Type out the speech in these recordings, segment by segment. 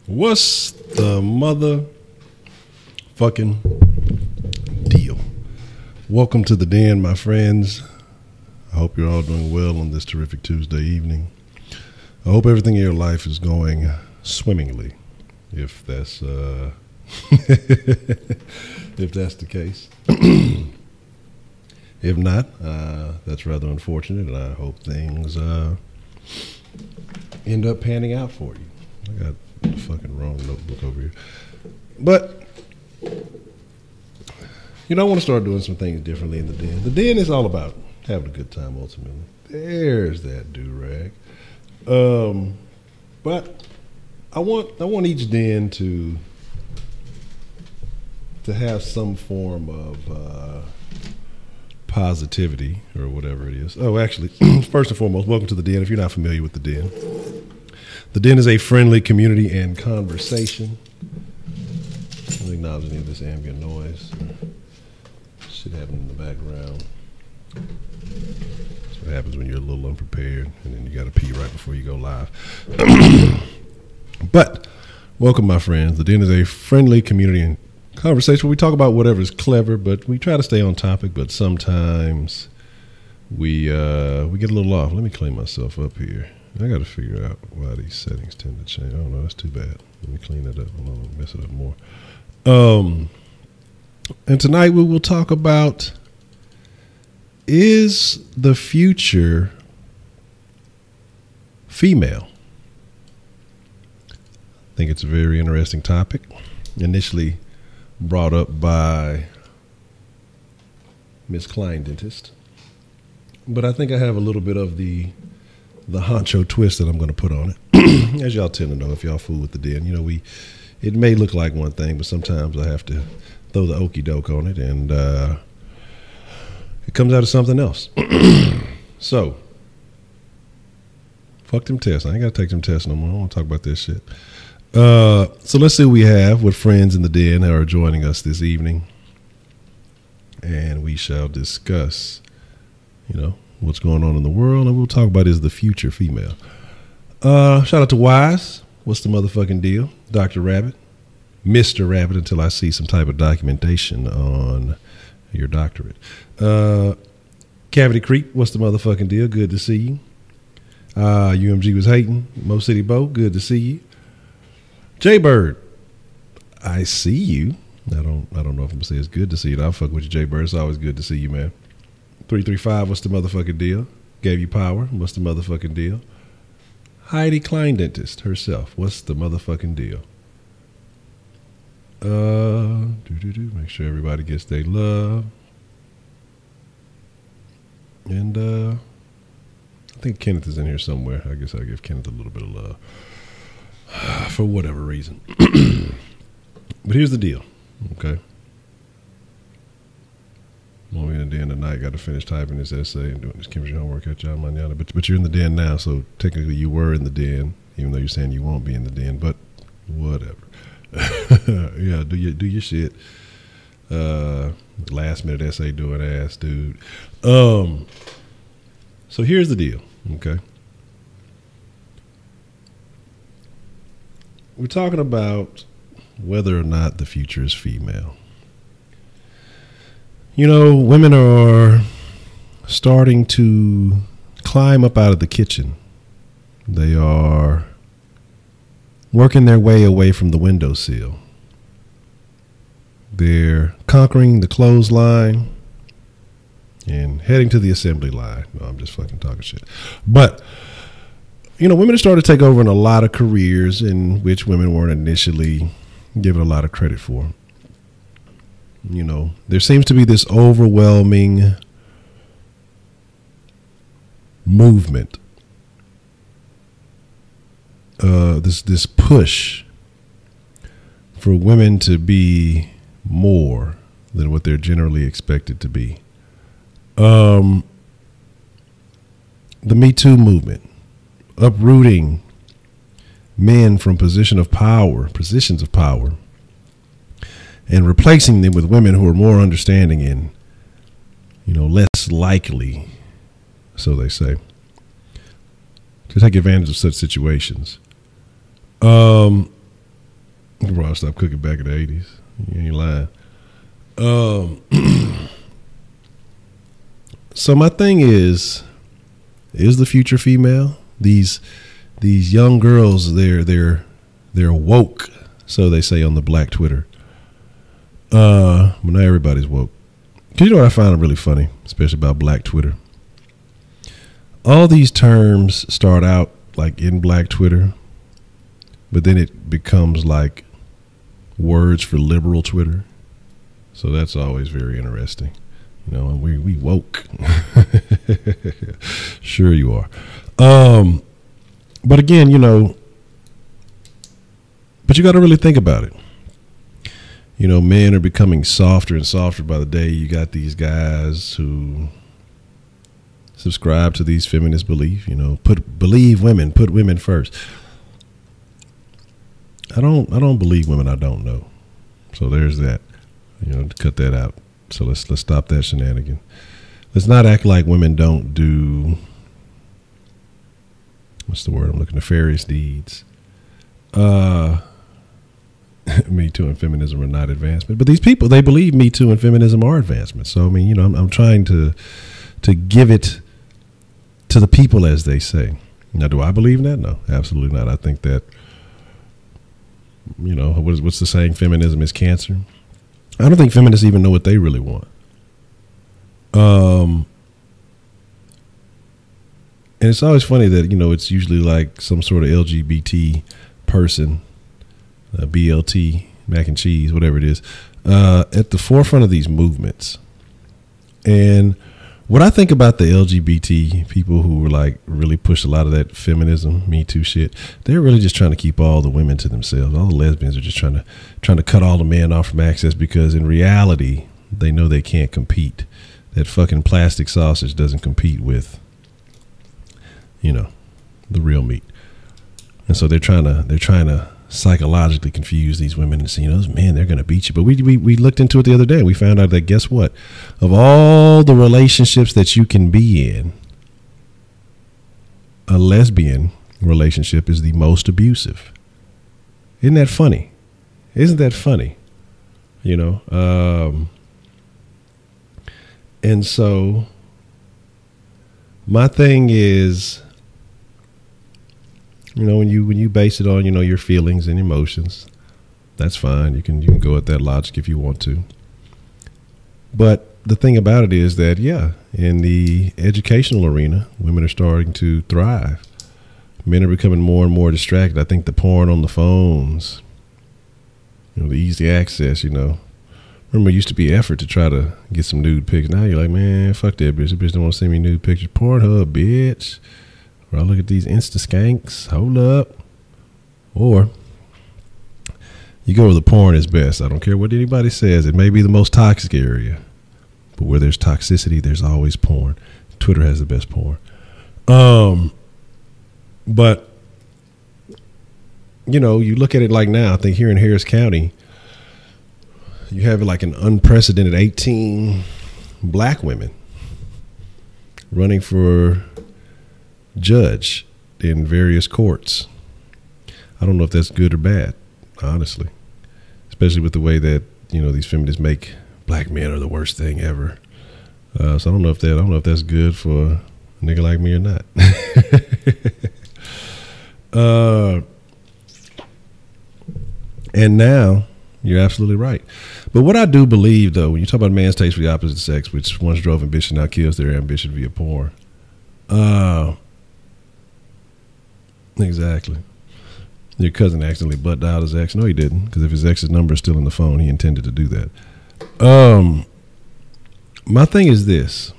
What's the motherfucking deal? Welcome to the den, my friends. I hope you're all doing well on this terrific Tuesday evening. I hope everything in your life is going swimmingly, if that's if that's the case. If not, that's rather unfortunate, and I hope things end up panning out for you. I got the fucking wrong notebook over here. But, you know, I want to start doing some things differently in the den. The den is all about having a good time, ultimately. There's that do-rag. But I want each den to have some form of positivity or whatever it is. Oh, actually, first and foremost, welcome to the den. If you're not familiar with the den is a friendly community and conversation. I'm acknowledging any of this ambient noise. Shit happening in the background. That's what happens when you're a little unprepared and then you got to pee right before you go live. But welcome, my friends. The den is a friendly community and conversation where we talk about whatever is clever, but we try to stay on topic. But sometimes we get a little off. Let me clean myself up here. I got to figure out why these settings tend to change. Oh no, that's too bad. Let me clean it up. I don't want to mess it up more. And tonight we will talk about, is the future female? I think it's a very interesting topic. Initially brought up by Miss Klein Dentist, but I think I have a little bit of the Honcho twist that I'm going to put on it. As y'all tend to know, if y'all fool with the den, you know, it may look like one thing, but sometimes I have to throw the okey doke on it, and it comes out of something else. So, fuck them tests. I ain't got to take them tests no more. I don't want to talk about this shit. So let's see what we have with friends in the den that are joining us this evening, and we shall discuss, you know, what's going on in the world, and we'll talk about is the future female. Shout out to Wise. What's the motherfucking deal? Dr. Rabbit, Mr. Rabbit, until I see some type of documentation on your doctorate. Cavity Creep, what's the motherfucking deal? Good to see you. UMG was hating. Mo City Bo, good to see you. Jay Bird, I see you. I don't know if I'm gonna say it's good to see you. I'll fuck with you, Jay Bird. It's always good to see you, man. 335, what's the motherfucking deal? Gave you power, what's the motherfucking deal? Heidi Klein Dentist herself, what's the motherfucking deal? Make sure everybody gets their love. And I think Kenneth is in here somewhere. I guess I'll give Kenneth a little bit of love for whatever reason. But here's the deal, okay? Well, we're in the den tonight. Got to finish typing this essay and doing this chemistry homework at y'all manana. But you're in the den now, so technically you were in the den, even though you're saying you won't be in the den. But whatever. Yeah, do your shit. Last minute essay doing ass, dude. So here's the deal, okay? We're talking about whether or not the future is female. You know, women are starting to climb up out of the kitchen. They are working their way away from the windowsill. They're conquering the clothesline and heading to the assembly line. No, I'm just fucking talking shit. But, you know, women are starting to take over in a lot of careers in which women weren't initially given a lot of credit for. You know, there seems to be this overwhelming movement, this push for women to be more than what they're generally expected to be. The Me Too movement, uprooting men from positions of power, and replacing them with women who are more understanding and, you know, less likely, so they say, to take advantage of such situations. You probably stopped cooking back in the 80s. You ain't lying. So my thing is the future female? These young girls, they're woke, so they say on the black Twitter. But not everybody's woke. Cause you know what I find really funny, especially about black Twitter? All these terms start out like in black Twitter, but then it becomes like words for liberal Twitter. So that's always very interesting. You know, we woke. Sure you are. But again, you know, but you got to really think about it. You know, men are becoming softer and softer by the day. You got these guys who subscribe to these feminist beliefs, you know, believe women, put women first. I don't believe women I don't know. So there's that. You know, cut that out. So let's stop that shenanigan. Let's not act like women don't do, what's the word I'm looking, nefarious deeds. Me Too and feminism are not advancement, but these people, they believe Me Too and feminism are advancement. So I mean, you know, I'm trying to give it to the people as they say. Now, do I believe in that? No, absolutely not. I think that, you know, what's the saying? Feminism is cancer. I don't think feminists even know what they really want. And it's always funny that, you know, it's usually like some sort of LGBT person, BLT, mac and cheese, whatever it is, at the forefront of these movements. And what I think about the LGBT people who were like really push a lot of that feminism, Me Too shit, they're really just trying to keep all the women to themselves. All the lesbians are just trying to cut all the men off from access, because in reality, they know they can't compete. That fucking plastic sausage doesn't compete with, you know, the real meat. And so they're trying to psychologically confuse these women and say, you know, those men, they're going to beat you. But we looked into it the other day. We found out that, guess what? Of all the relationships that you can be in, a lesbian relationship is the most abusive. Isn't that funny? Isn't that funny? You know? And so my thing is, you know, when you base it on, you know, your feelings and emotions, that's fine. You can go at that logic if you want to. But the thing about it is that, yeah, in the educational arena, women are starting to thrive. Men are becoming more and more distracted. I think the porn on the phones, you know, the easy access, you know. Remember, it used to be effort to try to get some nude pics. Now you're like, man, fuck that bitch. That bitch don't want to send me nude pictures. Pornhub, bitch. Or I look at these Insta skanks. Hold up. Or you go where the porn is best. I don't care what anybody says. It may be the most toxic area, but where there's toxicity, there's always porn. Twitter has the best porn. But you know, you look at it like now. I think here in Harris County, you have like an unprecedented 18 black women running for judge in various courts. I don't know if that's good or bad, honestly, especially with the way that, you know, these feminists make black men are the worst thing ever. So I don't know if that's good for a nigga like me or not. And now you're absolutely right. But what I do believe, though, when you talk about man's taste for the opposite sex, which once drove ambition, now kills their ambition via porn. Exactly. Your cousin accidentally butt dialed his ex. No, he didn't, because if his ex's number is still in the phone, he intended to do that. My thing is this.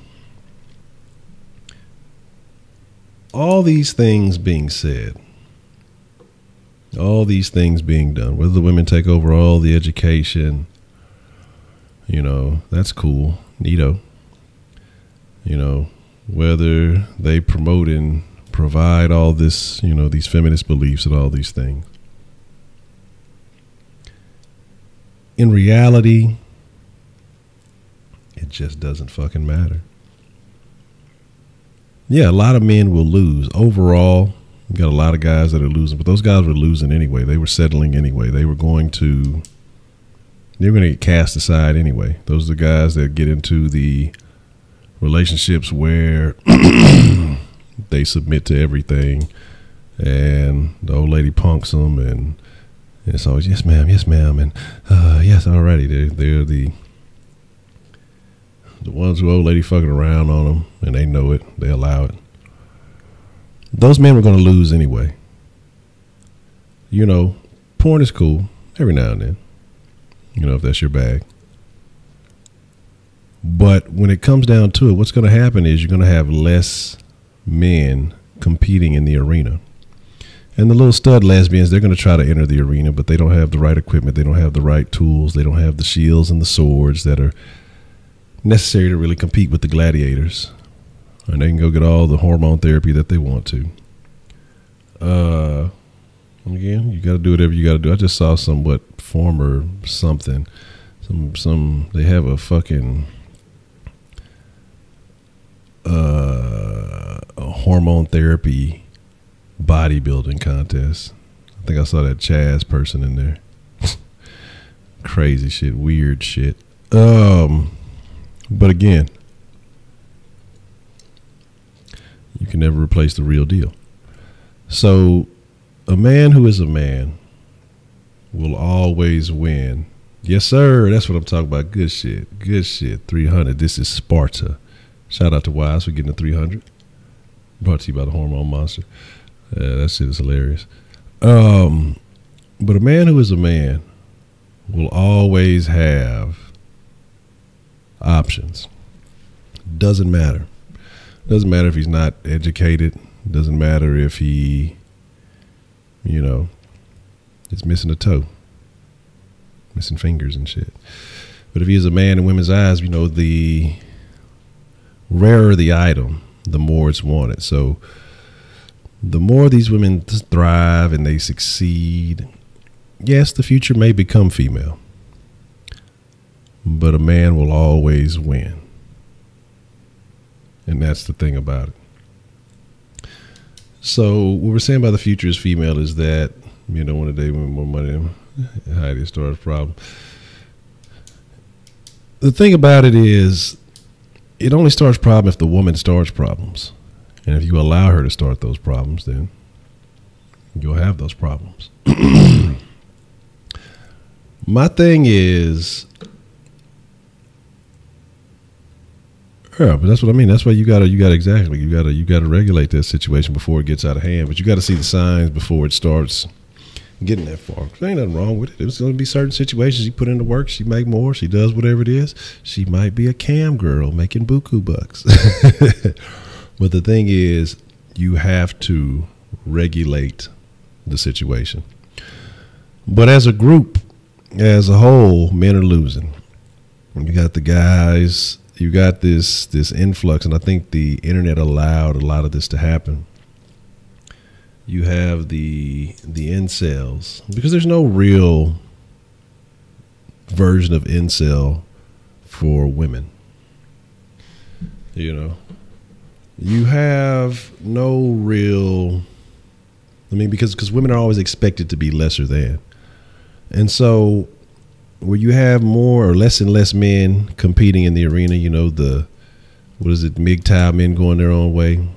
All these things being said, all these things being done, whether the women take over all the education, you know, that's cool, neato. You know, whether they promote and provide all this, you know, these feminist beliefs and all these things. In reality, it just doesn't fucking matter. Yeah, a lot of men will lose. Overall, You got a lot of guys that are losing, but those guys were losing anyway. They were settling anyway. They were going to get cast aside anyway. Those are the guys that get into the relationships where they submit to everything, and the old lady punks them, and it's always yes ma'am, and yes, alrighty. They're the ones who old lady fucking around on them, and they know it. They allow it. Those men were going to lose anyway. You know, porn is cool every now and then. You know, if that's your bag. But when it comes down to it, what's going to happen is you're going to have less men competing in the arena. And the little stud lesbians, they're going to try to enter the arena, but they don't have the right equipment. They don't have the right tools. They don't have the shields and the swords that are necessary to really compete with the gladiators. And they can go get all the hormone therapy that they want to. Again, you got to do whatever you got to do. I just saw former something. They have a fucking a hormone therapy bodybuilding contest. I think I saw that Chaz person in there. Crazy shit, weird shit. But again, you can never replace the real deal. So a man who is a man will always win. Yes, sir. That's what I'm talking about. Good shit. Good shit. 300. This is Sparta. Shout out to Wise for getting the 300. Brought to you by the Hormone Monster. That shit is hilarious. But a man who is a man will always have options. Doesn't matter. Doesn't matter if he's not educated. Doesn't matter if he, is missing a toe, missing fingers and shit. But if he is a man in women's eyes, the rarer the item, the more it's wanted. So the more these women thrive and they succeed, yes, the future may become female, but a man will always win. And that's the thing about it. So what we're saying by the future is female is that, one day when more money, Heidi starts a problem. The thing about it is, it only starts problem if the woman starts problems. And if you allow her to start those problems, then you'll have those problems. My thing is, yeah, but that's what I mean. That's why you gotta regulate that situation before it gets out of hand. But you gotta see the signs before it starts getting that far. There ain't nothing wrong with it. There's gonna be certain situations you put into work, she make more, she does whatever it is. She might be a cam girl making buku bucks. But the thing is, you have to regulate the situation. But as a group, as a whole, men are losing. You got the guys. You got this influx, and I think the internet allowed a lot of this to happen. You have the incels, because there's no real version of incel for women. You have no real, because women are always expected to be lesser than. And so where you have more or less and less men competing in the arena, MGTOW men going their own way.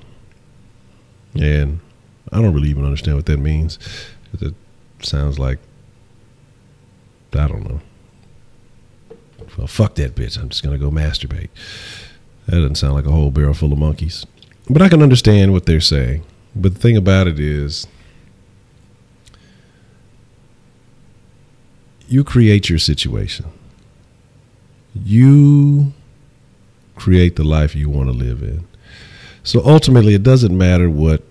And I don't really even understand what that means. It sounds like, I don't know. Well, fuck that bitch. I'm just going to go masturbate. That doesn't sound like a whole barrel full of monkeys. But I can understand what they're saying. But the thing about it is, you create your situation. You create the life you want to live in. So ultimately, it doesn't matter what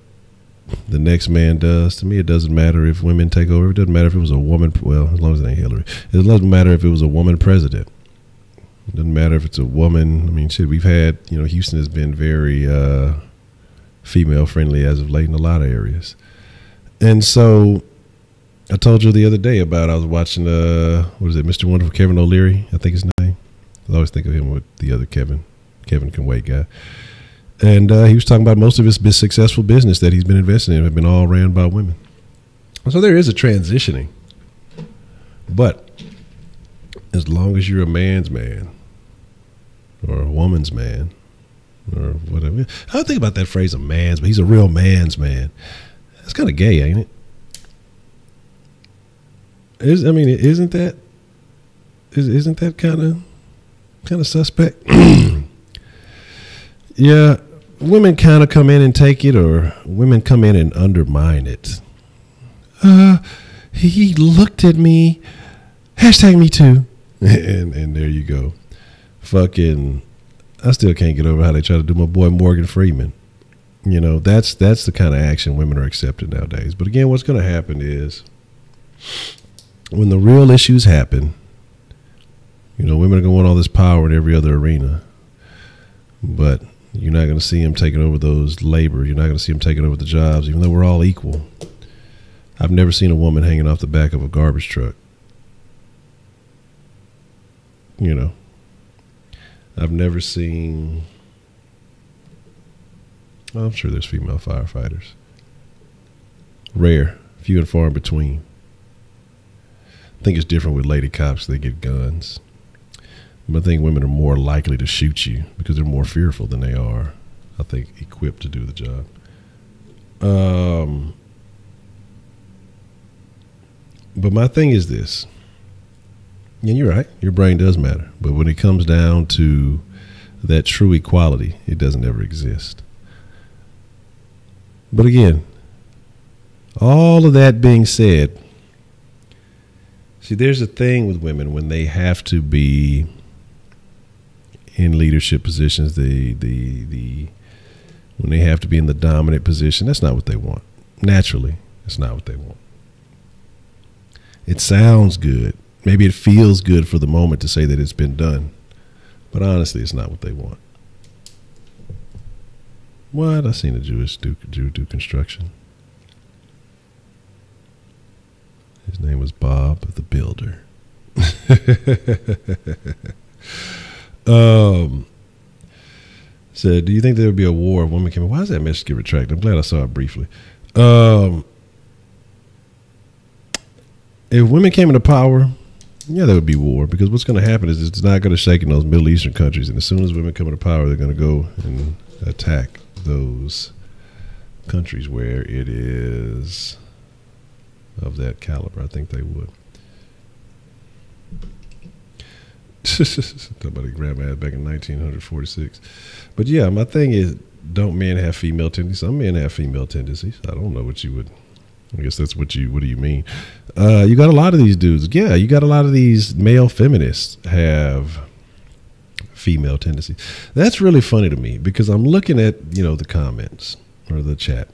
the next man does. To me, it doesn't matter if women take over. It doesn't matter if it was a woman. Well, as long as it ain't Hillary. It doesn't matter if it was a woman president. It doesn't matter if it's a woman. We've had, Houston has been very female friendly as of late in a lot of areas. And so I told you the other day about, I was watching, Mr. Wonderful, Kevin O'Leary, I think his name. I always think of him with the other Kevin Can Wait guy. And he was talking about most of his successful business that he's been investing in have been all ran by women. So there is a transitioning. But as long as you're a man's man or a woman's man or whatever. I don't think about that phrase, a man's, but he's a real man's man. That's kind of gay, ain't it? Isn't that kind of suspect? Yeah, women kind of come in and take it, or women come in and undermine it. He looked at me, hashtag me too, and there you go. Fucking, I still can't get over how they try to do my boy Morgan Freeman. You know, that's the kind of action women are accepting nowadays. But again, what's going to happen is when the real issues happen, you know, women are going to want all this power in every other arena. But you're not going to see them taking over those labor. You're not going to see them taking over the jobs, even though we're all equal. I've never seen a woman hanging off the back of a garbage truck. You know, I've never seen, I'm sure there's female firefighters. Rare, few and far in between. I think it's different with lady cops. They get guns. But I think women are more likely to shoot you because they're more fearful than they are, I think, equipped to do the job. But my thing is this, and you're right, your brain does matter. But when it comes down to that true equality, it doesn't ever exist. But again, all of that being said, see, there's a thing with women when they have to be in leadership positions, when they have to be in the dominant position, that's not what they want. Naturally, that's not what they want. It sounds good. Maybe it feels good for the moment to say that it's been done. But honestly, it's not what they want. What? I seen a Jew do construction. His name was Bob the Builder. Said, do you think there would be a war if women came in? Why does that message get retracted? I'm glad I saw it briefly. If women came into power, yeah, there would be war, because what's going to happen is it's not going to shake in those Middle Eastern countries. And as soon as women come into power, they're going to go and attack those countries where it is of that caliber. I think they would. Somebody grabbed my ass back in 1946. But yeah, my thing is, don't men have female tendencies? Some men have female tendencies. I don't know what you would, I guess that's what do you mean? You got a lot of these dudes. Yeah, you got a lot of these male feminists have female tendencies. That's really funny to me, because I'm looking at, you know, the comments or the chat,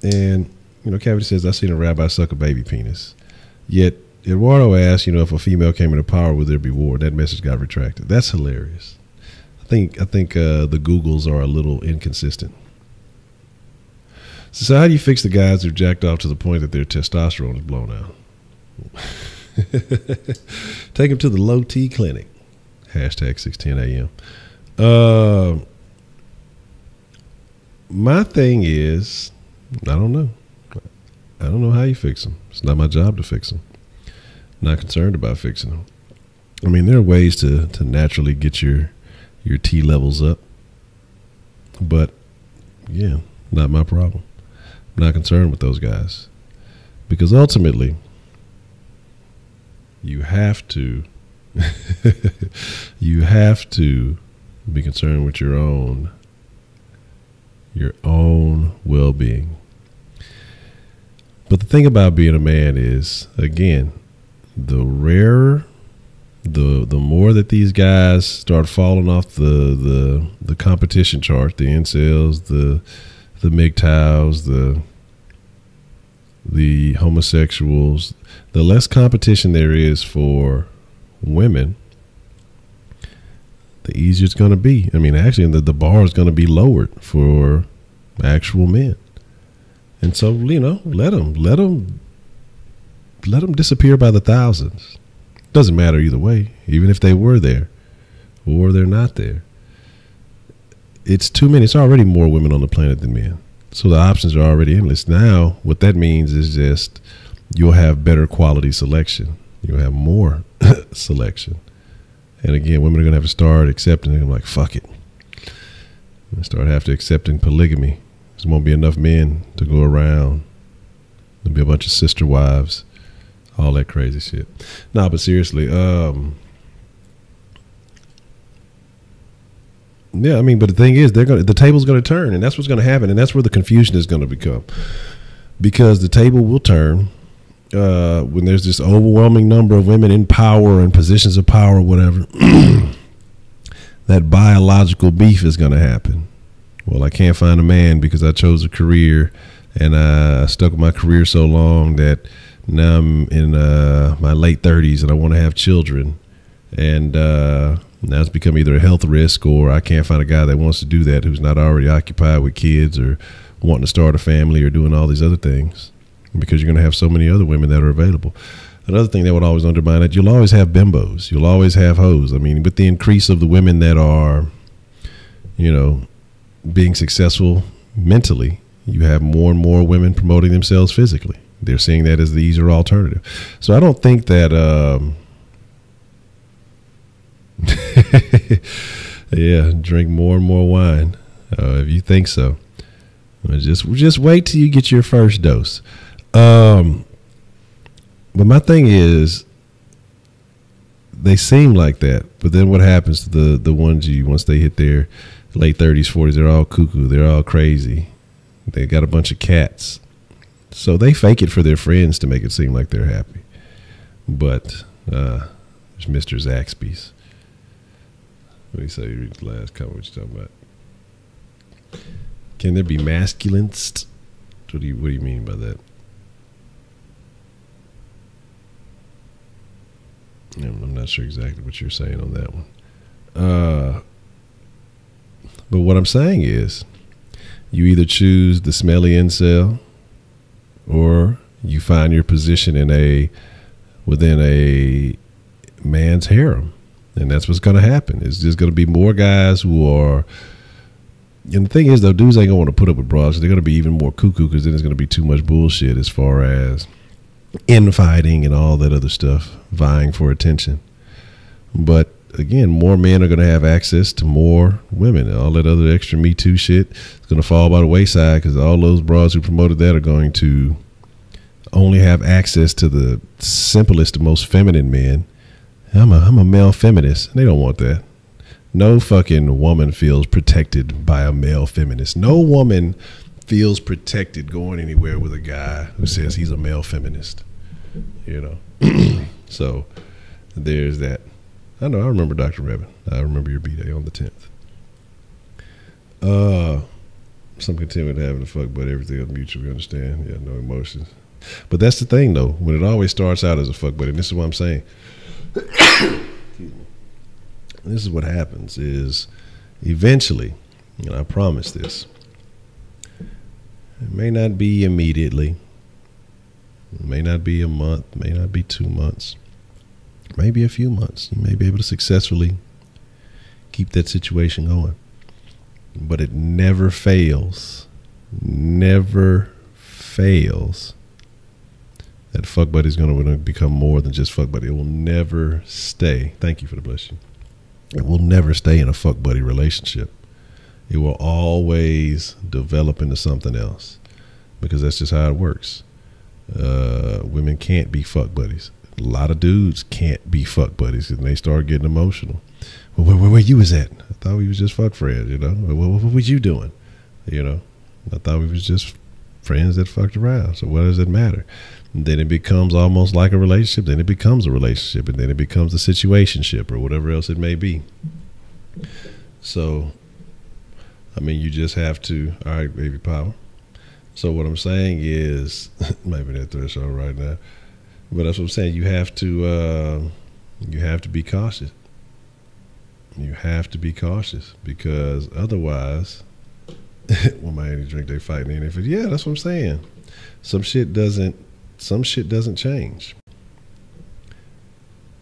and, you know, Cavity says, I seen a rabbi suck a baby penis. Yet Eduardo asked, you know, if a female came into power, would there be war? That message got retracted. That's hilarious. I think the Googles are a little inconsistent. So how do you fix the guys who jacked off to the point that their testosterone is blown out? Take them to the low T clinic. Hashtag 610 AM. My thing is, I don't know. I don't know how you fix them. It's not my job to fix them. Not concerned about fixing them. I mean, there are ways to naturally get your T levels up, but yeah, not my problem. I'm not concerned with those guys, because ultimately you have to be concerned with your own well-being. But the thing about being a man is, again, the rarer, the more that these guys start falling off the competition chart, the incels, the MGTOWs, the homosexuals, the less competition there is for women, the easier it's going to be. I mean, actually, the bar is going to be lowered for actual men. And so, you know, let them disappear by the thousands. Doesn't matter either way, even if they were there or they're not there. it's too many. It's already more women on the planet than men. So the options are already endless. Now, what that means is just you'll have better quality selection. You'll have more selection. And again, women are going to have to start accepting it. I'm like, fuck it. And start having to accepting polygamy. There won't be enough men to go around. There'll be a bunch of sister wives, all that crazy shit. Nah, but seriously, yeah, I mean, but the thing is, the table's going to turn, and that's what's going to happen, and that's where the confusion is going to become, because the table will turn when there's this overwhelming number of women in power and positions of power, whatever. That biological beef is going to happen. Well, I can't find a man because I chose a career, and I stuck with my career so long that now I'm in my late 30s and I want to have children, and now it's become either a health risk, or I can't find a guy that wants to do that who's not already occupied with kids or wanting to start a family or doing all these other things, because you're going to have so many other women that are available. Another thing that would always undermine it, you'll always have bimbos. You'll always have hoes. I mean, with the increase of the women that are, you know, being successful mentally, you have more and more women promoting themselves physically. They're seeing that as the easier alternative. So I don't think that, yeah, drink more and more wine if you think so. Just wait till you get your first dose. But my thing is, they seem like that, but then what happens to the ones once they hit their late 30s, 40s, they're all cuckoo, they're all crazy. They got a bunch of cats. So they fake it for their friends to make it seem like they're happy. But there's Mr. Zaxby's. What do you say? Read the last comment. What you talking about? Can there be masculines? What do you mean by that? I'm not sure exactly what you're saying on that one. But what I'm saying is, you either choose the smelly incel, or you find your position within a man's harem. And that's what's going to happen. It's just going to be more guys who are, and the thing is, though, dudes ain't going to want to put up with bras. They're going to be even more cuckoo, because then there's going to be too much bullshit as far as infighting and all that other stuff, vying for attention. But again, more men are going to have access to more women. All that other extra Me Too shit is going to fall by the wayside, because all those bras who promoted that are going to only have access to the simplest, most feminine men. I'm a male feminist. They don't want that. No fucking woman feels protected by a male feminist. No woman feels protected going anywhere with a guy who says he's a male feminist. You know? So there's that. I know, I remember Dr. Revin. I remember your B-Day on the 10th. Some content with having a fuck, but everything else mutually understand. Yeah, no emotions. But that's the thing, though. When it always starts out as a fuck buddy, and this is what I'm saying. This is what happens is eventually, and I promise this, it may not be immediately, it may not be a month, may not be 2 months, maybe a few months. You may be able to successfully keep that situation going. But it never fails, that fuck buddy is going to become more than just fuck buddy. It will never stay. Thank you for the blessing. It will never stay in a fuck buddy relationship. It will always develop into something else, because that's just how it works. Women can't be fuck buddies. A lot of dudes can't be fuck buddies, and they start getting emotional. Well, where you was at? I thought we was just fuck friends, you know. What was you doing? You know, I thought we was just friends that fucked around. So what does it matter? And then it becomes almost like a relationship. Then it becomes a relationship, and then it becomes a situationship or whatever else it may be. So, I mean, you just have to. All right, baby power. So what I'm saying is, maybe that threshold right now, but that's what I'm saying. You have to be cautious. You have to be cautious, because otherwise, when my any drink, they fighting in it. Yeah, that's what I'm saying. Some shit doesn't change.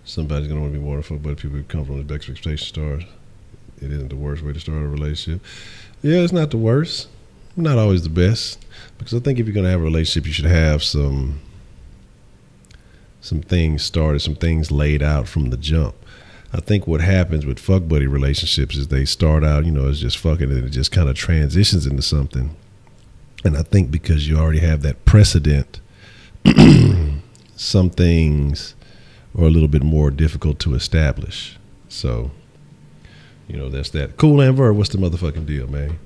Somebody's gonna want to be more fuck buddy people who come from the expectation stars. it isn't the worst way to start a relationship. Yeah, it's not the worst. Not always the best. Because I think if you're going to have a relationship, you should have some things started, some things laid out from the jump. I think what happens with fuck buddy relationships is they start out, as just fucking, and it just kind of transitions into something. And I think because you already have that precedent, some things are a little bit more difficult to establish. So, that's that. Cool and Ver, what's the motherfucking deal, man?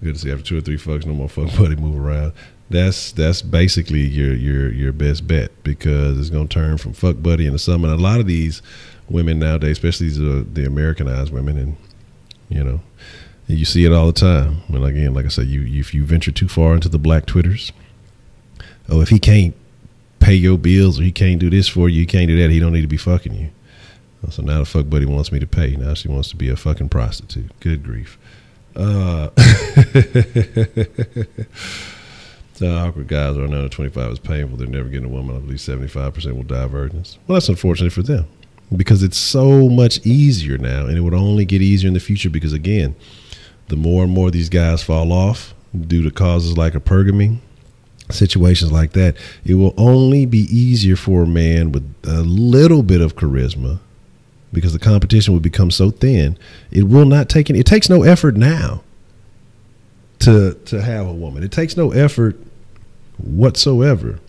Good to see after 2 or 3 fucks, no more fuck buddy move around. That's basically your best bet, because it's gonna turn from fuck buddy into something. And a lot of these women nowadays, especially the Americanized women, and you see it all the time. And again, like I said, if you venture too far into the black Twitters, if he can't pay your bills or he can't do this for you, he can't do that, he don't need to be fucking you. So now the fuck buddy wants me to pay. Now she wants to be a fucking prostitute. Good grief. So awkward guys are now 25 is painful. They're never getting a woman. I believe 75% will die virgins. Well, that's unfortunate for them, because it's so much easier now, and it would only get easier in the future, because again, the more and more these guys fall off due to causes like hypergamy, situations like that, it will only be easier for a man with a little bit of charisma, because the competition would become so thin. It will not take any, it takes no effort now to have a woman. It takes no effort whatsoever,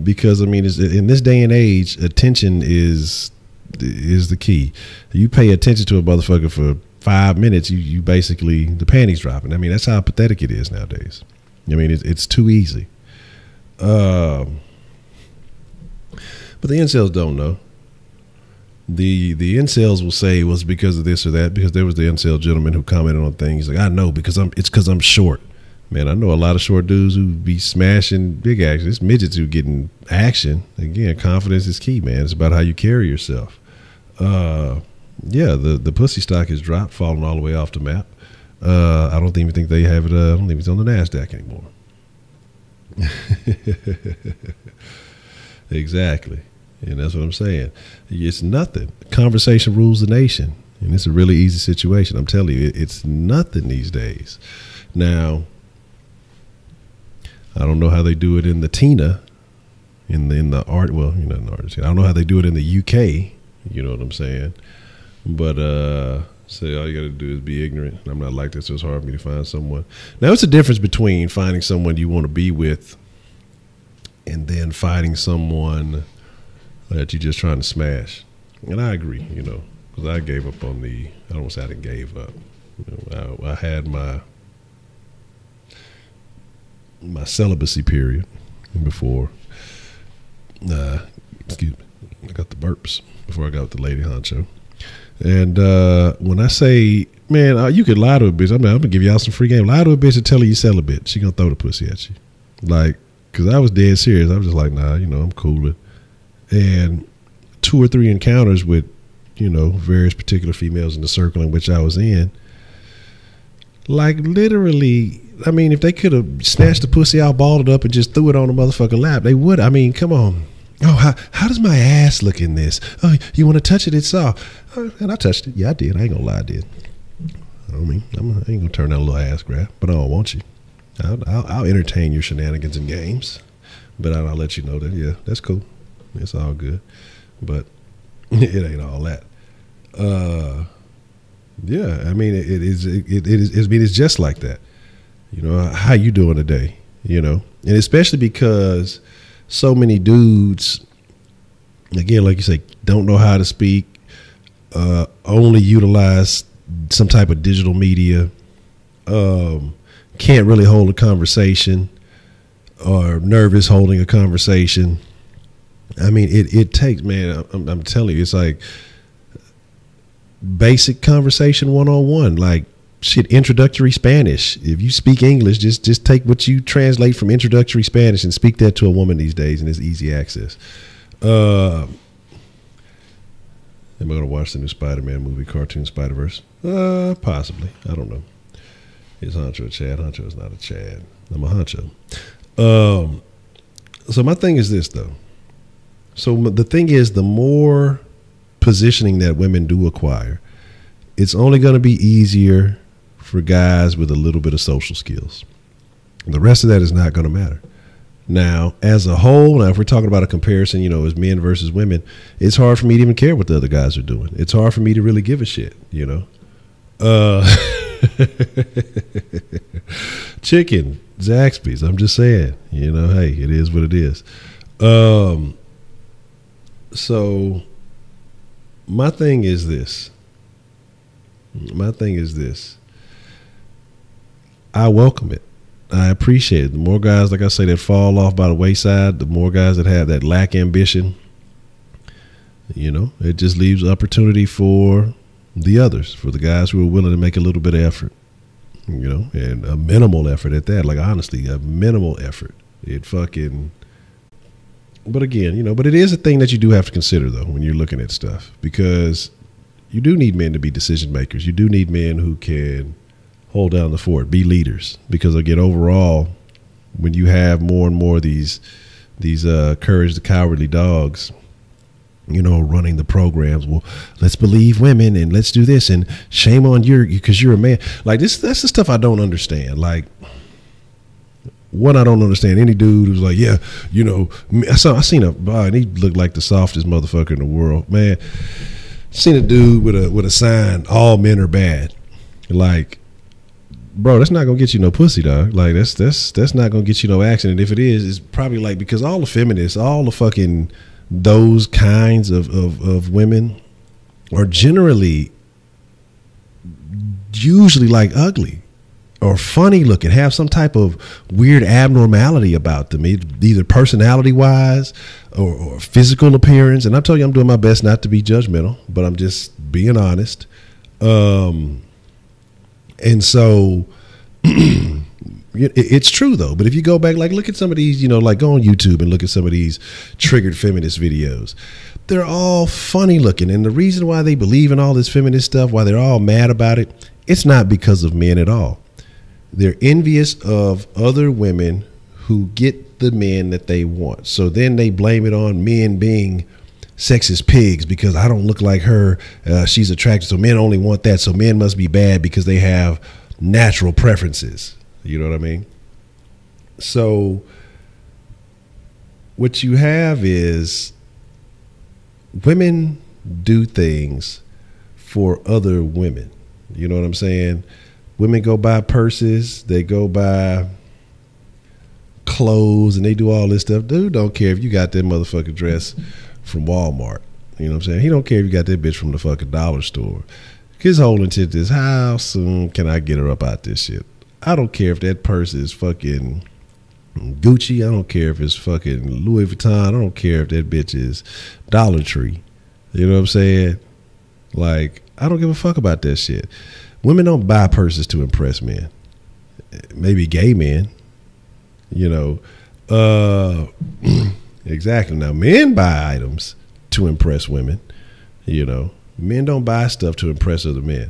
because in this day and age, attention is the key. You pay attention to a motherfucker for 5 minutes, you basically, the panties dropping. That's how pathetic it is nowadays. It's too easy. But the incels don't know. The incels will say it was because of this or that, because there was the incel gentleman who commented on things like, I know because I'm short. Man, I know a lot of short dudes who be smashing big action. It's midgets who getting action. Again, confidence is key, man. It's about how you carry yourself. The pussy stock has dropped, fallen all the way off the map. I don't even think they have it. I don't think it's on the NASDAQ anymore. Exactly. And that's what I'm saying. It's nothing. Conversation rules the nation. And it's a really easy situation. I'm telling you, it's nothing these days. Now, I don't know how they do it in the TINA, in the art. Well, in the Argentina. I don't know how they do it in the UK. You know what I'm saying? But say all you got to do is be ignorant. I'm not like that, so it's hard for me to find someone. Now, it's a difference between finding someone you want to be with and then finding someone that you're just trying to smash. And I agree, because I gave up on I don't want to say I didn't gave up. I had my celibacy period before, excuse me, I got the burps before I got with the lady Honcho. And when I say, man, you could lie to a bitch. I'm going to give y'all some free game. Lie to a bitch and tell her you celibate. She going to throw the pussy at you. Like, because I was dead serious. I was just like, nah, I'm cool with. And 2 or 3 encounters with, various particular females in the circle in which I was in. Like, literally, if they could have snatched the pussy out, balled it up, and just threw it on the motherfucking lap, they would. Come on. Oh, how does my ass look in this? Oh, you want to touch it? It's soft. And I touched it. Yeah, I did. I ain't gonna lie, I did. I ain't gonna turn down a little ass grab, but I don't want you. I'll entertain your shenanigans and games, but I'll let you know that, yeah, that's cool. It's all good, but it ain't all that. It's just like that. How you doing today? And especially because so many dudes, again, like you say, don't know how to speak, only utilize some type of digital media, can't really hold a conversation, or nervous holding a conversation. It takes, man, I'm telling you, it's like basic conversation 101, like shit, introductory Spanish. If you speak English, just take what you translate from introductory Spanish and speak that to a woman these days, and it's easy access. Am I going to watch the new Spider-Man movie, cartoon Spider-Verse? Possibly. I don't know. Is Honcho a Chad? Honcho is not a Chad. I'm a Honcho. So my thing is this, though. So the thing is, the more positioning that women do acquire it's only going to be easier for guys with a little bit of social skills. The rest of that is not going to matter. Now, as a whole, now if we're talking about a comparison, as men versus women, it's hard for me to even care what the other guys are doing. It's hard for me to really give a shit, Chicken, Zaxby's, I'm just saying, hey, it is what it is. So my thing is this. I welcome it. I appreciate it. The more guys, like I say, that fall off by the wayside, the more guys that have that lack ambition, it just leaves opportunity for the others, for the guys who are willing to make a little bit of effort, and a minimal effort at that. Like, honestly, a minimal effort. But again, but it is a thing that you do have to consider, though, when you're looking at stuff, because you do need men to be decision makers. You do need men who can hold down the fort, be leaders, because again, overall, when you have more and more of these courage the cowardly dogs, running the programs, well, let's believe women and let's do this and shame on you because you're a man. Like this, that's the stuff I don't understand. Like, one, I don't understand any dude who's like, yeah, I seen and he looked like the softest motherfucker in the world, man. Seen a dude with a sign, all men are bad. Like, bro, that's not gonna get you no pussy, dog. Like that's not gonna get you no action. And if it is, it's probably like, because all the feminists, all the fucking those kinds of women are usually like ugly or funny looking, have some type of weird abnormality about them, either personality wise or physical appearance. And I tell you, I'm doing my best not to be judgmental, but I'm just being honest. And so it's true though. But if you go back, like look at some of these, like go on YouTube and look at some of these triggered feminist videos. They're all funny looking. And the reason why they believe in all this feminist stuff, why they're all mad about it, it's not because of men at all. They're envious of other women who get the men that they want. So then they blame it on men being sexist pigs because I don't look like her. She's attractive. So men only want that. So men must be bad because they have natural preferences. You know what I mean? So what you have is women do things for other women. You know what I'm saying? Women go buy purses, they go buy clothes, and they do all this stuff. Dude don't care if you got that motherfucking dress from Walmart. You know what I'm saying? He don't care if you got that bitch from the fucking dollar store. His whole intent is, how soon can I get her up out this shit? I don't care if that purse is fucking Gucci. I don't care if it's fucking Louis Vuitton. I don't care if that bitch is Dollar Tree. You know what I'm saying? Like, I don't give a fuck about that shit. Women don't buy purses to impress men. Maybe gay men, exactly. Now, men buy items to impress women, Men don't buy stuff to impress other men.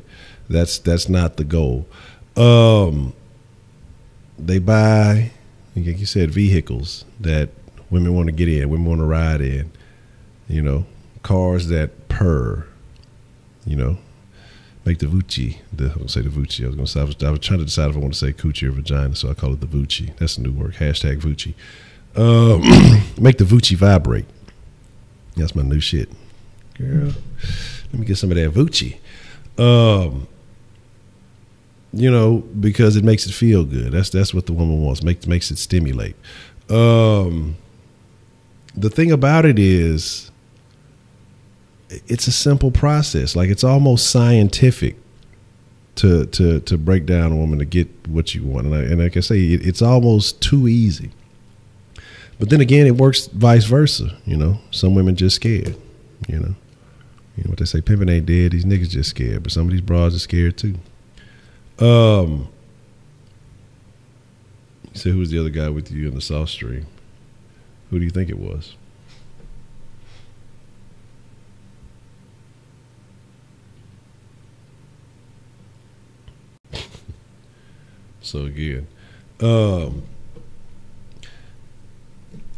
That's not the goal. They buy, like you said, vehicles that women want to get in, women want to ride in, cars that purr, make the Vucci. I was going to say the Vucci. I was trying to decide if I want to say coochie or vagina, so I call it the Vucci. That's a new word. Hashtag Vucci. Make the Vucci vibrate. That's my new shit. Girl, let me get some of that Vucci. Because it makes it feel good. That's what the woman wants. Makes it stimulate. The thing about it is, it's a simple process. Like, it's almost scientific to break down a woman to get what you want. And like I say, it's almost too easy. But then again, it works vice versa. Some women just scared. What they say, pimping ain't dead. These niggas just scared. But some of these broads are scared too. You said, who's the other guy with you in the South Stream? Who do you think it was? So again,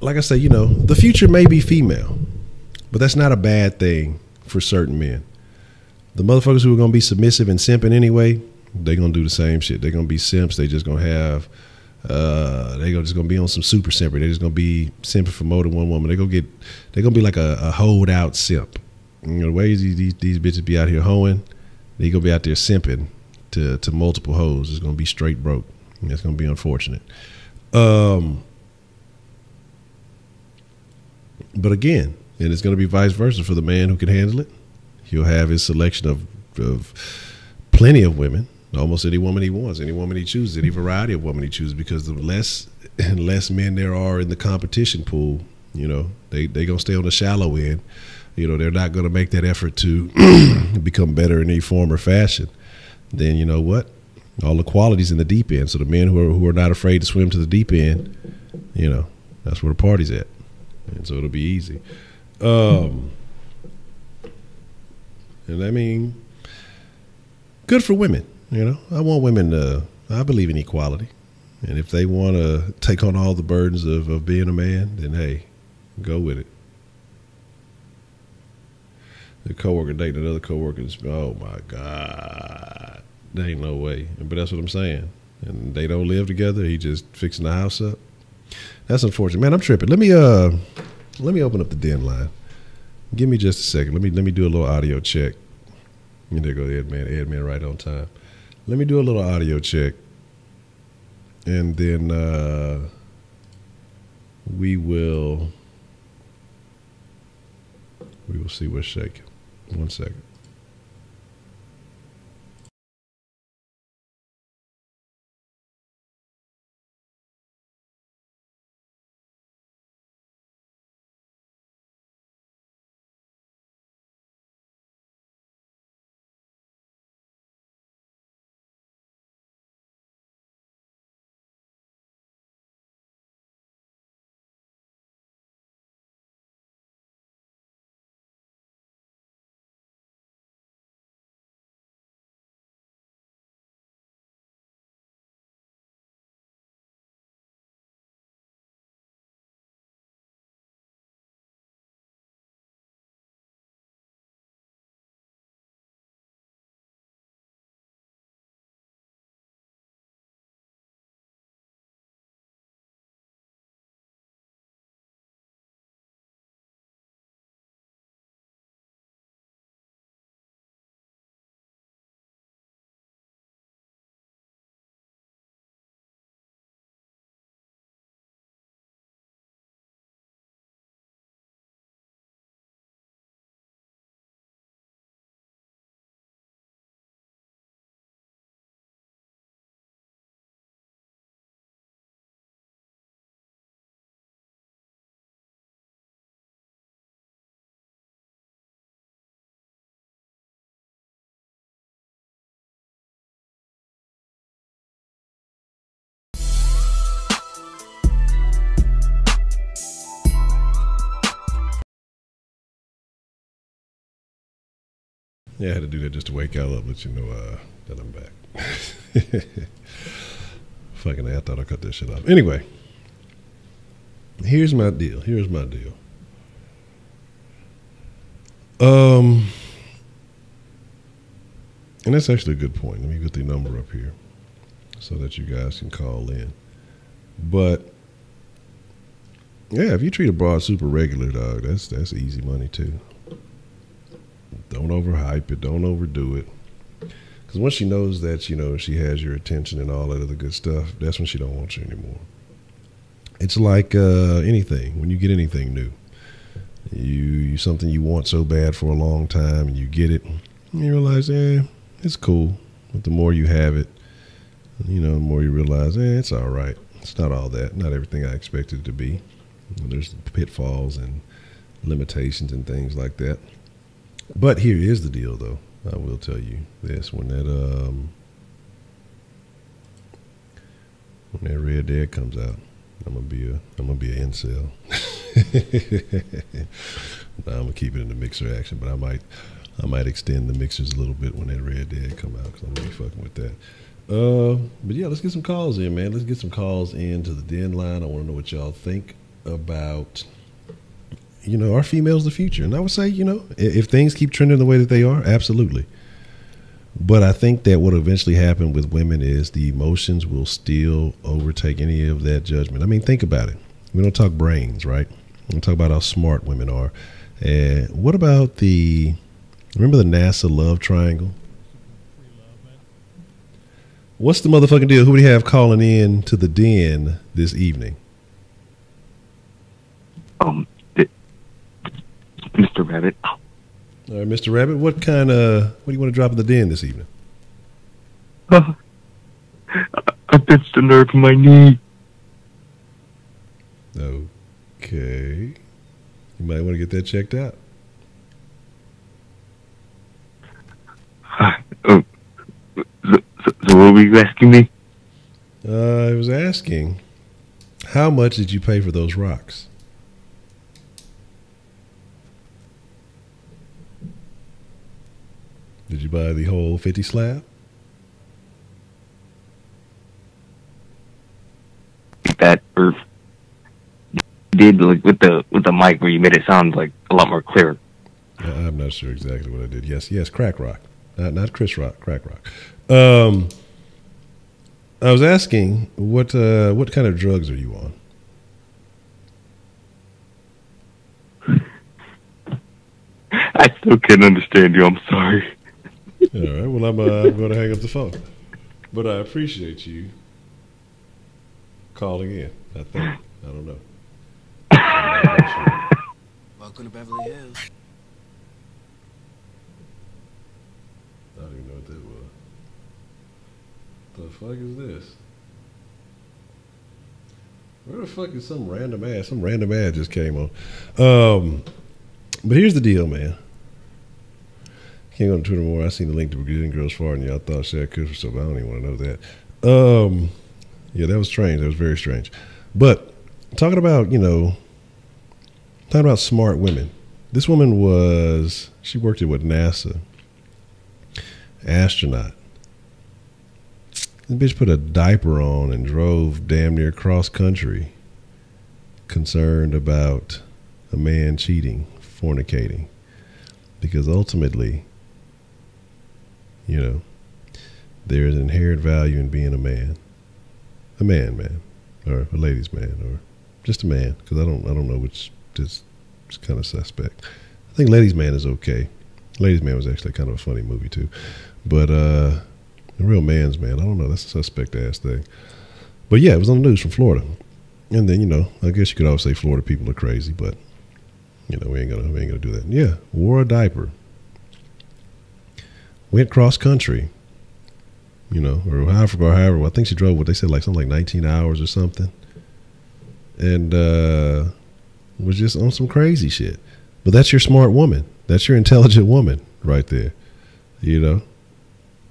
like I say, the future may be female, but that's not a bad thing for certain men. The motherfuckers who are gonna be submissive and simping anyway, they're gonna do the same shit. They're gonna be simps. They just gonna have just gonna be on some super simper. They're just gonna be simping for more than one woman. They're gonna be like a hoed out simp. You know, the way these bitches be out here hoeing, they gonna be out there simping to multiple hoes. It's gonna be straight broke. And it's gonna be unfortunate. But again, and it's gonna be vice versa for the man who can handle it. He'll have his selection of plenty of women. Almost any woman he wants, any woman he chooses, any variety of woman he chooses, because the less men there are in the competition pool, you know, they gonna stay on the shallow end. You know, they're not gonna make that effort to become better in any form or fashion. Then you know what? All the qualities in the deep end. So the men who are not afraid to swim to the deep end, you know, that's where the party's at, and so it'll be easy. And I mean, good for women. You know, I want women to, I believe in equality. And if they want to take on all the burdens of being a man, then hey, go with it. The coworker dating another coworker, oh my God, there ain't no way. But that's what I'm saying. And they don't live together. He just fixing the house up. That's unfortunate, man. I'm tripping. Let me open up the den line. Give me just a second. Let me do a little audio check. And there go the Edman right on time. Let me do a little audio check, and then we will see what's shaking. 1 second. Yeah, I had to do that just to wake y'all up, let you know that I'm back. Fucking I thought I cut that shit off. Anyway, here's my deal. And that's actually a good point. Let me get the number up here so that you guys can call in. But yeah, if you treat a broad super regular, dog, that's easy money too. Don't overhype it. Don't overdo it. Because once she knows that, you know, she has your attention and all that other good stuff, that's when she don't want you anymore. It's like anything. When you get anything new, you something you want so bad for a long time, and you get it, and you realize, it's cool. But the more you have it, you know, the more you realize, it's all right. It's not all that. Not everything I expected it to be. There's pitfalls and limitations and things like that. But here is the deal, though. I will tell you this: when that Red Dead comes out, I'm gonna be an incel. I'm gonna keep it in the mixer action, but I might extend the mixers a little bit when that Red Dead come out, because I'm gonna be fucking with that. But yeah, let's get some calls in, man. Let's get some calls into the den line. I want to know what y'all think about, you know, are females the future? And I would say, you know, if things keep trending the way that they are, absolutely. But I think that what eventually happen with women is the emotions will still overtake any of that judgment. I mean, think about it. We don't talk brains, right? We talk about how smart women are. And what about remember the NASA love triangle? What's the motherfucking deal? Who do we have calling in to the den this evening? Mr. Rabbit. All right, Mr. Rabbit, what do you want to drop in the den this evening? I pinched a nerve in my knee. Okay. You might want to get that checked out. So what were you asking me? I was asking, how much did you pay for those rocks? Did you buy the whole 50 slab? That or did like with the mic where you made it sound like a lot more clear. I'm not sure exactly what I did. Yes, crack rock, not Chris Rock, crack rock. I was asking what kind of drugs are you on? I still can't understand you. I'm sorry. All right. Well, I'm going to hang up the phone, but I appreciate you calling in. I think. I don't know. Welcome to Beverly Hills. I don't even know what that was. The fuck is this? Where the fuck is some random ad? Some random ad just came on. But here's the deal, man. Can't go on Twitter more. I seen the link to Brazilian Girls Farting. Y'all thought Shaq could for stuff. I don't even want to know that. Yeah, that was strange. That was very strange. But talking about smart women. This woman she worked at NASA. Astronaut. The bitch put a diaper on and drove damn near cross country, concerned about a man cheating, fornicating, because ultimately, there is inherent value in being a man, or a ladies' man, or just a man, because I don't know which is kind of suspect. I think ladies' man is okay. Ladies' Man was actually kind of a funny movie too, but the real man's man, I don't know. That's a suspect ass thing. But yeah, it was on the news from Florida, and then I guess you could always say Florida people are crazy, but we ain't gonna do that. Yeah, wore a diaper, went cross country, or however. I think she drove what they said something like 19 hours or something, and was just on some crazy shit. But that's your smart woman. That's your intelligent woman right there,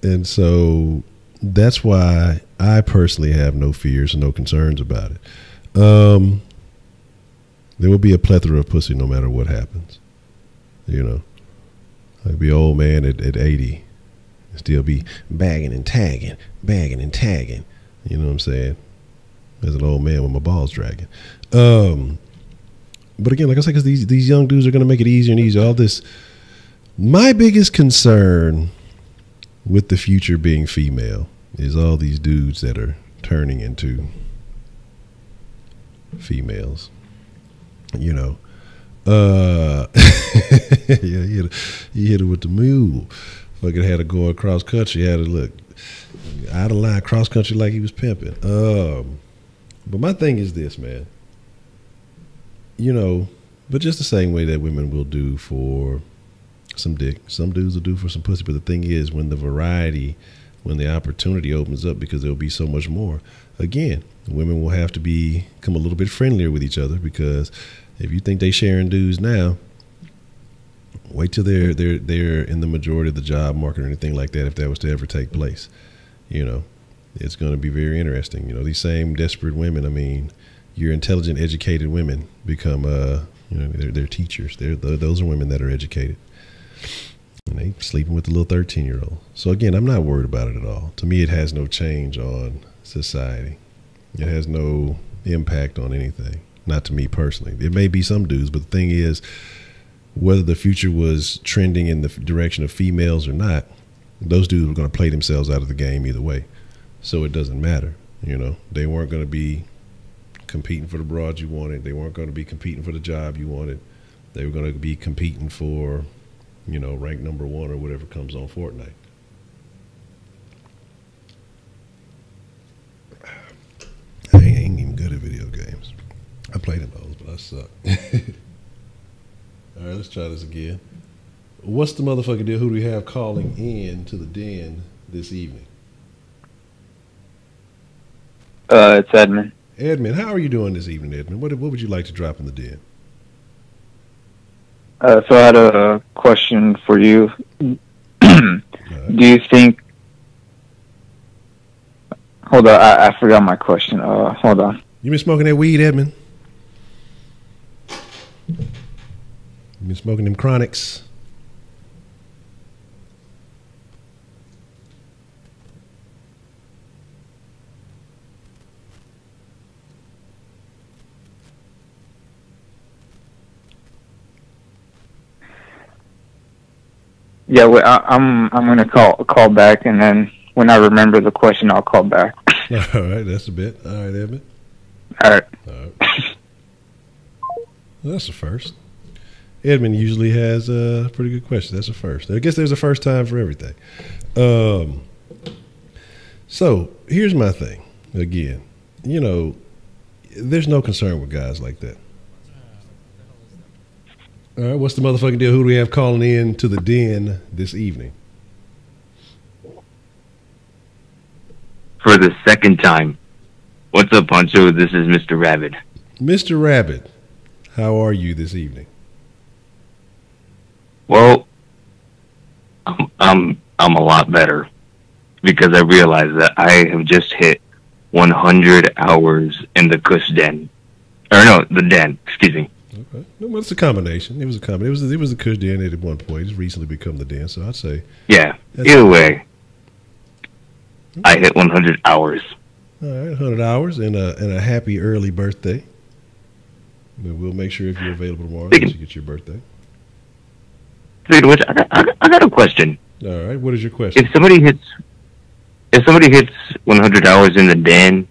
And so that's why I personally have no fears and no concerns about it. There will be a plethora of pussy no matter what happens. I'd be an old man at 80, still be bagging and tagging. You know what I'm saying? As an old man with my balls dragging. But again, like I said, because these young dudes are going to make it easier and easier. All this. My biggest concern with the future being female is all these dudes that are turning into females. Yeah, you hit it with the mule. Fucking had to go across country. Had to look out of line cross country like he was pimping. But my thing is this, man. But just the same way that women will do for some dick, some dudes will do for some pussy. But the thing is, when the opportunity opens up, because there'll be so much more, again, women will have to become a little bit friendlier with each other, because if you think they sharing dudes now, wait till they're in the majority of the job market or anything like that. If that was to ever take place, it's going to be very interesting. These same desperate women, I mean, your intelligent, educated women become, they're teachers. Those are women that are educated. And they sleeping with the little 13-year-old. So again, I'm not worried about it at all. To me, it has no change on society. It has no impact on anything. Not to me personally. It may be some dudes, but the thing is, whether the future was trending in the direction of females or not, those dudes were going to play themselves out of the game either way. So it doesn't matter. You know, they weren't going to be competing for the broads you wanted. They weren't going to be competing for the job you wanted. They were going to be competing for, you know, rank number 1 or whatever comes on Fortnite. I ain't even good at video games. I played in those, but I suck. All right, let's try this again. What's the motherfucking deal? Who do we have calling in to the den this evening? It's Edmund. Edmund, how are you doing this evening, Edmund? What would you like to drop in the den? So I had a question for you. Right. Do you think... Hold on, I forgot my question. Hold on. You been smoking that weed, Edmund? You been smoking them chronics? Yeah, well, I'm gonna call back, and then when I remember the question, I'll call back. All right, that's a bit. All right, Edmund. All right. All right. Well, that's a first. Edmund usually has a pretty good question. That's a first. I guess there's a first time for everything. So here's my thing. Again, you know, there's no concern with guys like that. All right, what's the motherfucking deal? Who do we have calling in to the den this evening? For the second time. What's up, Honcho? This is Mr. Rabbit. Mr. Rabbit, how are you this evening? Well, I'm a lot better because I realized that I have just hit 100 hours in the Kush den. Or no, the den, excuse me. Okay. Well, it's a combination. It was a combination. It was the Kush den at one point. It's recently become the den, so I'd say. Yeah, either way, I hit 100 hours. All right, 100 hours and a happy early birthday. We'll make sure if you're available tomorrow that you get your birthday. Speaking of which, I got a question. All right, what is your question? If somebody hits 100 hours in the den,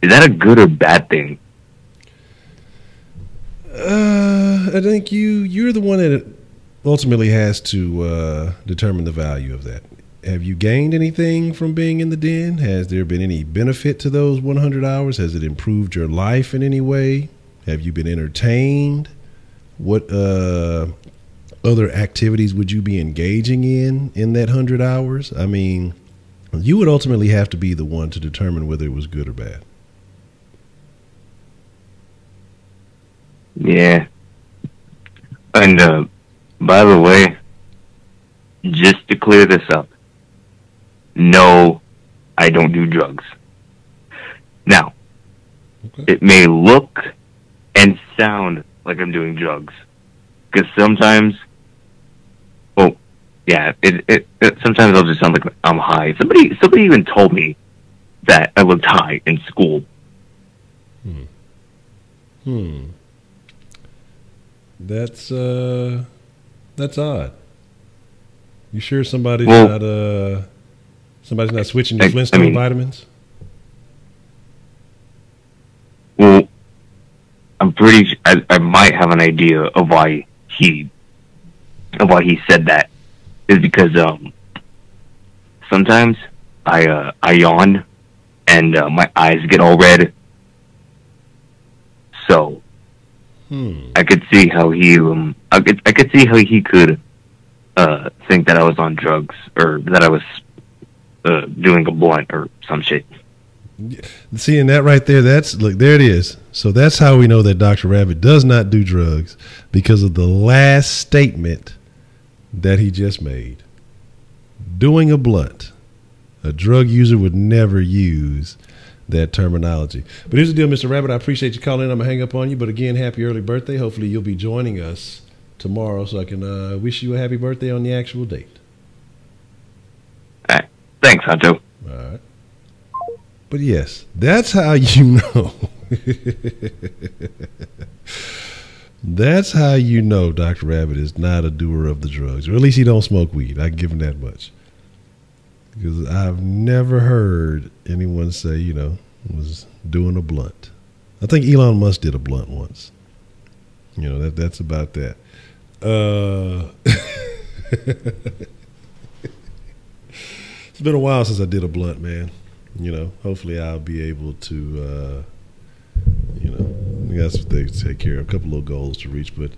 is that a good or bad thing? I think you're the one that ultimately has to determine the value of that. Have you gained anything from being in the den? Has there been any benefit to those 100 hours? Has it improved your life in any way? Have you been entertained? What other activities would you be engaging in that 100 hours? I mean, you would ultimately have to be the one to determine whether it was good or bad. Yeah. And by the way, just to clear this up, no, I don't do drugs. Now, Okay. it may look and sound like I'm doing drugs, because sometimes, well, yeah, it sometimes I'll just sound like I'm high. Somebody even told me that I looked high in school. That's odd. You sure somebody's Well, not switching your I Flintstone mean- vitamins? Well, I'm pretty. I might have an idea of why he said that. Is because sometimes I yawn and my eyes get all red. So I could see how he I could see how he could think that I was on drugs or that I was doing a blunt or some shit. Seeing that right there, look, there it is. So that's how we know that Dr. Rabbit does not do drugs, because of the last statement that he just made. Doing a blunt. A drug user would never use that terminology. But here's the deal, Mr. Rabbit. I appreciate you calling in. I'm going to hang up on you. But again, happy early birthday. Hopefully you'll be joining us tomorrow so I can wish you a happy birthday on the actual date. All right. Thanks, Honcho. All right. But yes, that's how you know. That's how you know Dr. Rabbit is not a doer of the drugs, or at least he don't smoke weed. I can give him that much. Because I've never heard anyone say, was doing a blunt. I think Elon Musk did a blunt once. That's about that. It's been a while since I did a blunt, man. Hopefully I'll be able to, I got some things to take care of, a couple little goals to reach, but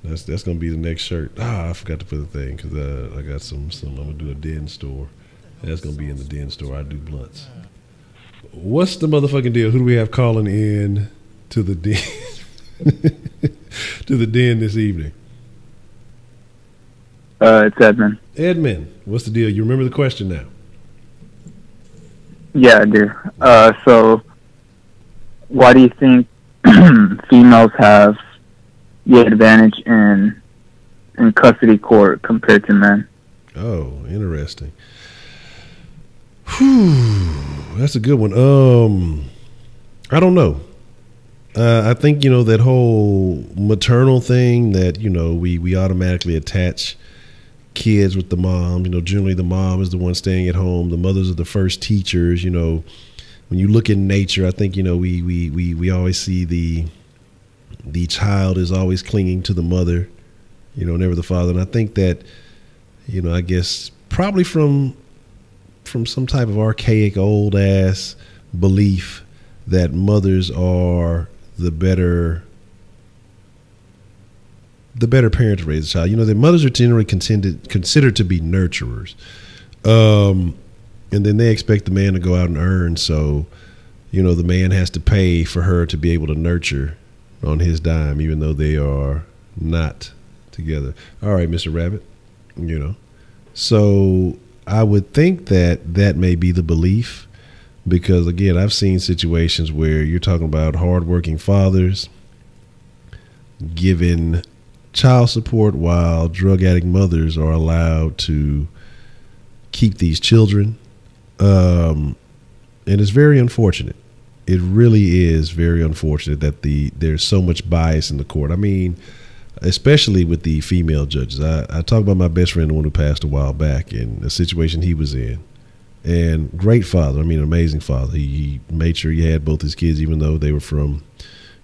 that's going to be the next shirt. I forgot to put the thing because I got some. I'm going to do a den store. That's going to be in the den store. I do blunts. What's the motherfucking deal? Who do we have calling in to the den? To the den this evening? It's Edmund. Edmund, what's the deal? You remember the question now? Yeah, I do. So, why do you think females have the advantage in custody court compared to men? Oh, interesting. That's a good one. I don't know. I think that whole maternal thing that we automatically attach kids with the mom. Generally the mom is the one staying at home. The mothers are the first teachers. When you look in nature, I think we always see the child is always clinging to the mother, never the father. And I think that I guess probably from some type of archaic old ass belief that mothers are the better parent to raise a child. That mothers are generally considered to be nurturers. And then they expect the man to go out and earn. So, the man has to pay for her to be able to nurture on his dime, even though they are not together. All right, Mr. Rabbit, So I would think that may be the belief, because again, I've seen situations where you're talking about hardworking fathers giving child support while drug addict mothers are allowed to keep these children. And it's very unfortunate. It really is very unfortunate that there's so much bias in the court. I mean, especially with the female judges. I talked about my best friend, the one who passed a while back, and the situation he was in. And great father. I mean, amazing father. He made sure he had both his kids, even though they were from,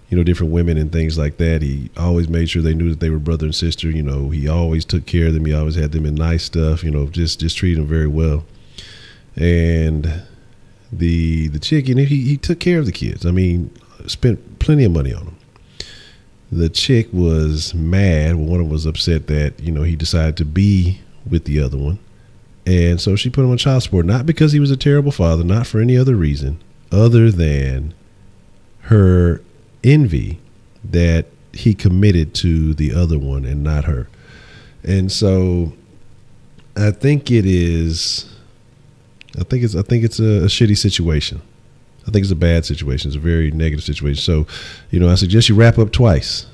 different women and things like that. He always made sure they knew that they were brother and sister. He always took care of them. He always had them in nice stuff, just treated them very well. And the chick, he took care of the kids. I mean, spent plenty of money on them. The chick was mad. One of them was upset that, he decided to be with the other one. And so she put him on child support, not because he was a terrible father, not for any other reason other than her envy that he committed to the other one and not her. And so I think it's a shitty situation. I think it's a bad situation. It's a very negative situation. So, I suggest you wrap up twice,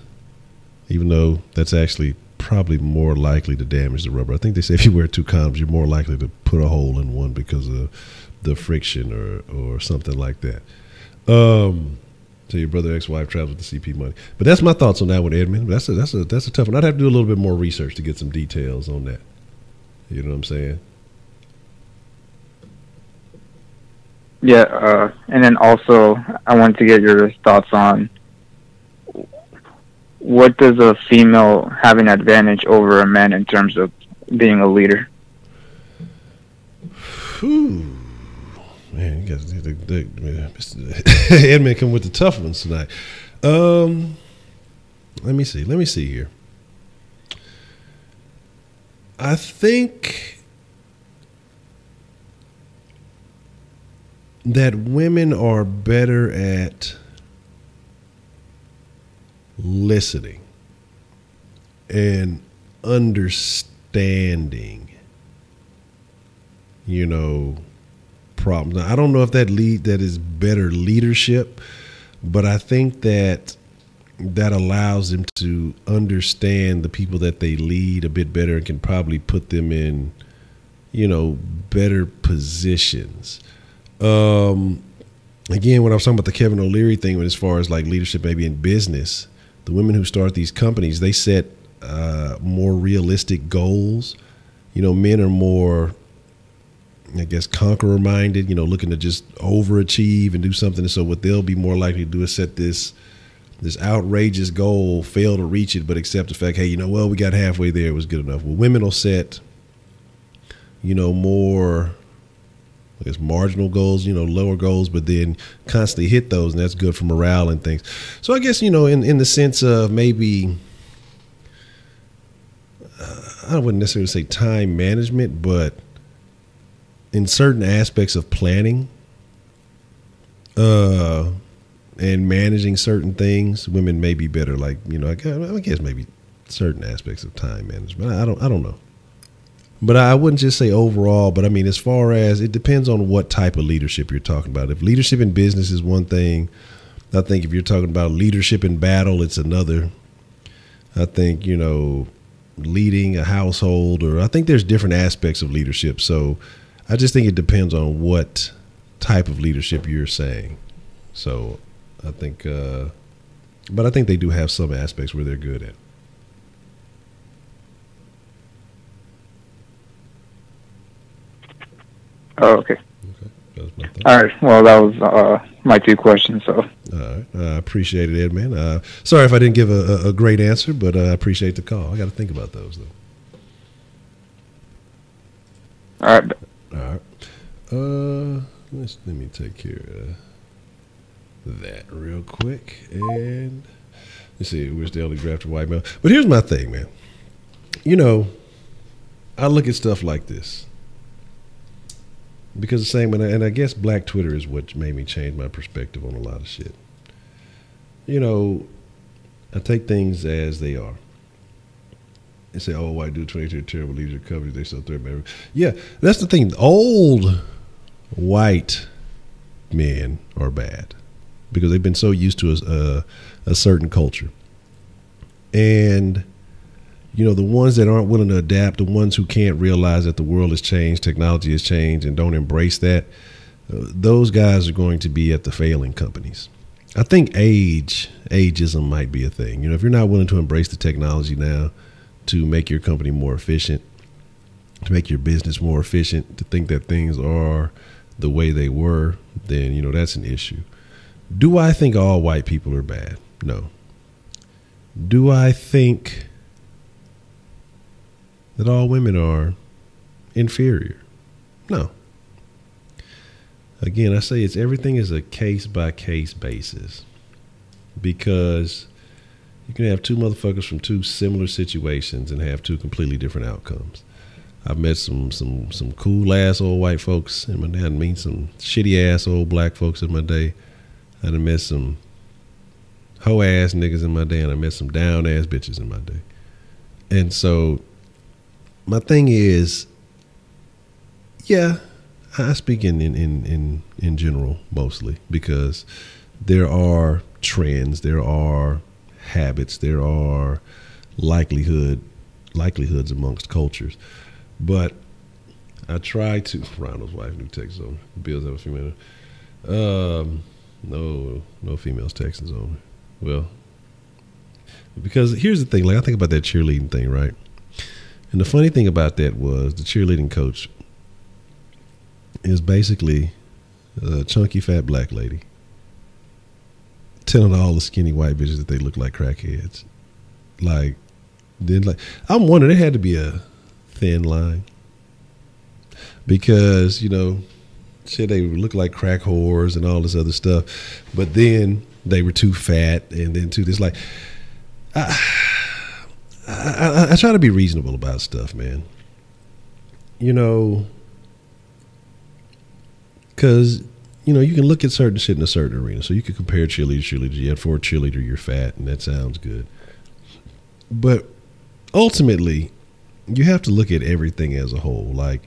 even though that's actually probably more likely to damage the rubber. I think they say if you wear two condoms, you're more likely to put a hole in one because of the friction or something like that. So your brother ex-wife travels with the CP money. But that's my thoughts on that one, Edmund. That's a tough one. I'd have to do a little bit more research to get some details on that. You know what I'm saying? Yeah, and then also I wanted to get your thoughts on what does a female have an advantage over a man in terms of being a leader? Whew. Man, you guys, Edmund come with the tough ones tonight. Let me see here. I think that women are better at listening and understanding, problems. Now, I don't know if that is better leadership, but I think that allows them to understand the people that they lead a bit better and can probably put them in, better positions. Again, when I was talking about the Kevin O'Leary thing, as far as like leadership, maybe in business, the women who start these companies, they set more realistic goals. Men are more I guess, conqueror minded, looking to just overachieve and do something. So what they'll be more likely to do is set this outrageous goal, fail to reach it, but accept the fact, hey, well, we got halfway there. It was good enough. Well, women will set, more, I guess, marginal goals, lower goals, but then constantly hit those, and that's good for morale and things. So I guess, in the sense of maybe, I wouldn't necessarily say time management, but in certain aspects of planning and managing certain things, women may be better. Like, I guess maybe certain aspects of time management. I don't know. But I wouldn't just say overall, but I mean, as far as, it depends on what type of leadership you're talking about. If leadership in business is one thing, I think if you're talking about leadership in battle, it's another. I think, leading a household, or I think there's different aspects of leadership. So I just think it depends on what type of leadership you're saying. So I think, but I think they do have some aspects where they're good at. Oh, okay. That was my thought. All right. Well, that was my two questions. So. All right. I appreciate it, Ed, man. Sorry if I didn't give a great answer, but I appreciate the call. I got to think about those, though. All right. All right. Let me take care of that real quick. And let's see. We're still only drafted white male. But here's my thing, man. I look at stuff like this. Because the same, and I guess Black Twitter is what made me change my perspective on a lot of shit. I take things as they are. They say, oh, white dude, 22 terrible leaders of coverage, they still threat me. Yeah, that's the thing. Old white men are bad because they've been so used to a certain culture. And the ones that aren't willing to adapt, the ones who can't realize that the world has changed, technology has changed, and don't embrace that, those guys are going to be at the failing companies. I think ageism might be a thing. If you're not willing to embrace the technology now to make your company more efficient, to make your business more efficient, to think that things are the way they were, then, that's an issue. Do I think all white people are bad? No. Do I think that all women are inferior? No. Again, I say everything is a case-by-case basis, because you can have two motherfuckers from two similar situations and have two completely different outcomes. I've met some cool ass old white folks in my day. I mean, some shitty ass old black folks in my day. I done met some hoe ass niggas in my day, and I met some down ass bitches in my day. And so my thing is, yeah, I speak in general mostly, because there are trends, there are habits, there are likelihoods amongst cultures. But I try to. Ronald's wife, new text on. Bills have a few minutes. No females texting on. Well, because here's the thing. Like, I think about that cheerleading thing, right? And the funny thing about that was the cheerleading coach is basically a chunky fat black lady telling all the skinny white bitches that they look like crackheads. I'm wondering, there had to be a thin line, because shit, they look like crack whores and all this other stuff, but then they were too fat, and then too this, like, I try to be reasonable about stuff, man. Because you can look at certain shit in a certain arena. So you could compare cheerleaders. You had for a cheerleader, you're fat, and that sounds good. But ultimately, you have to look at everything as a whole. Like,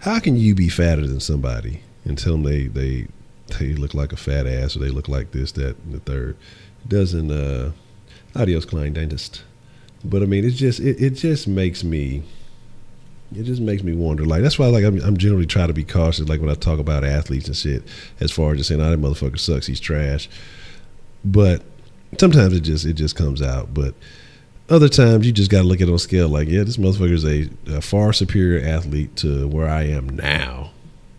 how can you be fatter than somebody and tell them they look like a fat ass, or they look like this, that, and the third? It doesn't, adios, Klein dentist. But I mean, it just makes me wonder. Like, that's why, like, I'm generally trying to be cautious, like when I talk about athletes and shit, as far as just saying, "Oh, that motherfucker sucks, he's trash." But sometimes it just comes out. But other times you just got to look at it on scale. Like, yeah, this motherfucker is a far superior athlete to where I am now.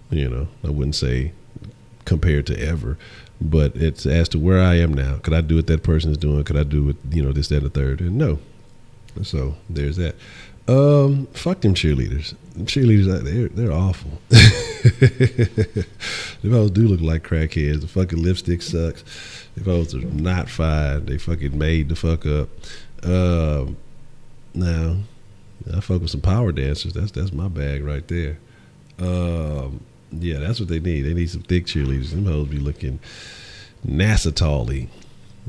You know, I wouldn't say compared to ever, but it's as to where I am now. Could I do what that person is doing? Could I do what, you know, this, that, and the third? And no. So there's that. Fuck them cheerleaders. Them cheerleaders, they're awful. They all do look like crackheads. The fucking lipstick sucks. They both are not fine. They fucking made the fuck up. Now, I fuck with some power dancers. That's my bag right there. Yeah, that's what they need. They need some thick cheerleaders. Them hoes be looking NASA tally.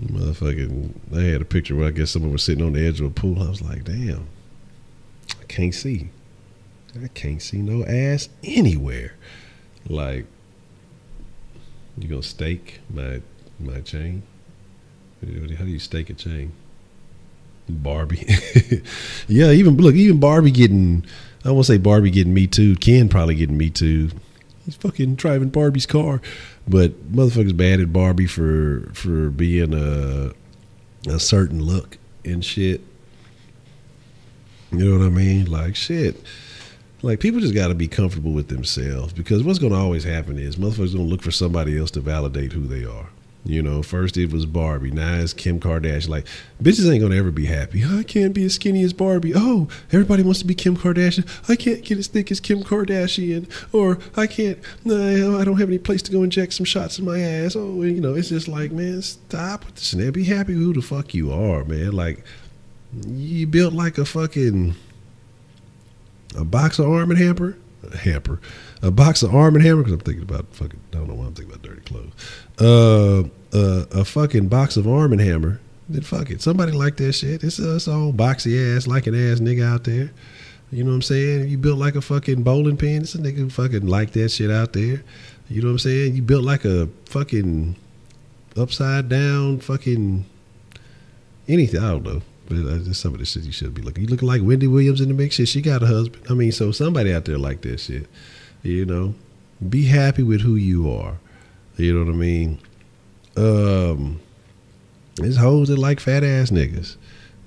Motherfucking, I had a picture where I guess someone was sitting on the edge of a pool. I was like, damn, I can't see no ass anywhere. Like, you gonna stake my chain? How do you stake a chain? Barbie. Yeah, even Barbie getting, I won't say Barbie getting Me Too. Ken probably getting Me Too. He's fucking driving Barbie's car. But motherfuckers bad at Barbie for being a certain look and shit. You know what I mean? Like, shit. Like, people just got to be comfortable with themselves, because what's going to always happen is motherfuckers going to look for somebody else to validate who they are. You know, first it was Barbie, now it's Kim Kardashian. Like, bitches ain't gonna ever be happy. I can't be as skinny as Barbie. Oh, everybody wants to be Kim Kardashian. I can't get as thick as Kim Kardashian. Or I can't, I don't have any place to go inject some shots in my ass. Oh, you know, it's just like, man, stop with this and be happy with who the fuck you are, man. Like, you built like a fucking, a box of Arm & Hammer. A box of Arm & Hammer, because I'm thinking about fucking, I don't know why I'm thinking about dirty clothes. A fucking box of Arm & Hammer, then fuck it. Somebody like that shit. It's all boxy ass, like an ass nigga out there. You know what I'm saying? You built like a fucking bowling pin. It's a nigga who fucking like that shit out there. You know what I'm saying? You built like a fucking upside down fucking anything. I don't know. But just some of the shit you should be looking. You looking like Wendy Williams in the mix. Shit, she got a husband. I mean, so somebody out there like that shit. You know, be happy with who you are. You know what I mean? There's hoes that like fat ass niggas.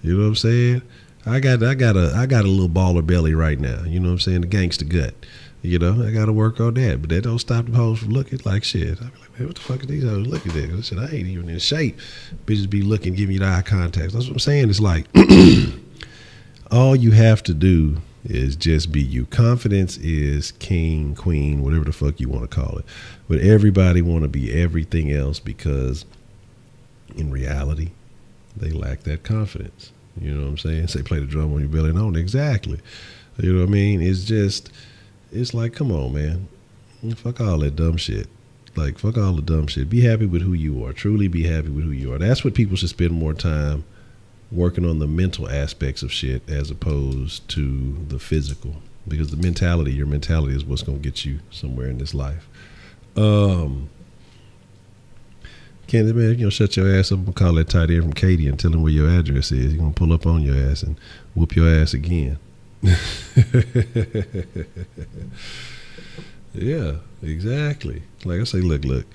You know what I'm saying? I got a little baller belly right now. You know what I'm saying? The gangster gut. You know, I got to work on that. But that don't stop the hoes from looking like shit. I be like, man, what the fuck are these hoes looking at? I said, I ain't even in shape. Bitches be looking, giving you the eye contact. That's what I'm saying. It's like, all you have to do is just be you. Confidence is king, queen, whatever the fuck you want to call it. But everybody want to be everything else, because in reality, they lack that confidence. You know what I'm saying? Say play the drum on your belly. No, exactly. You know what I mean? It's just, it's like, come on, man. Fuck all that dumb shit. Like, fuck all the dumb shit. Be happy with who you are. Truly be happy with who you are. That's what people should spend more time working on, the mental aspects of shit as opposed to the physical. Because the mentality, your mentality is what's going to get you somewhere in this life. Candy, man, you know, shut your ass up and call that tight end from Katie and tell him where your address is. You're going to pull up on your ass and whoop your ass again. Yeah, exactly. Like I say, look.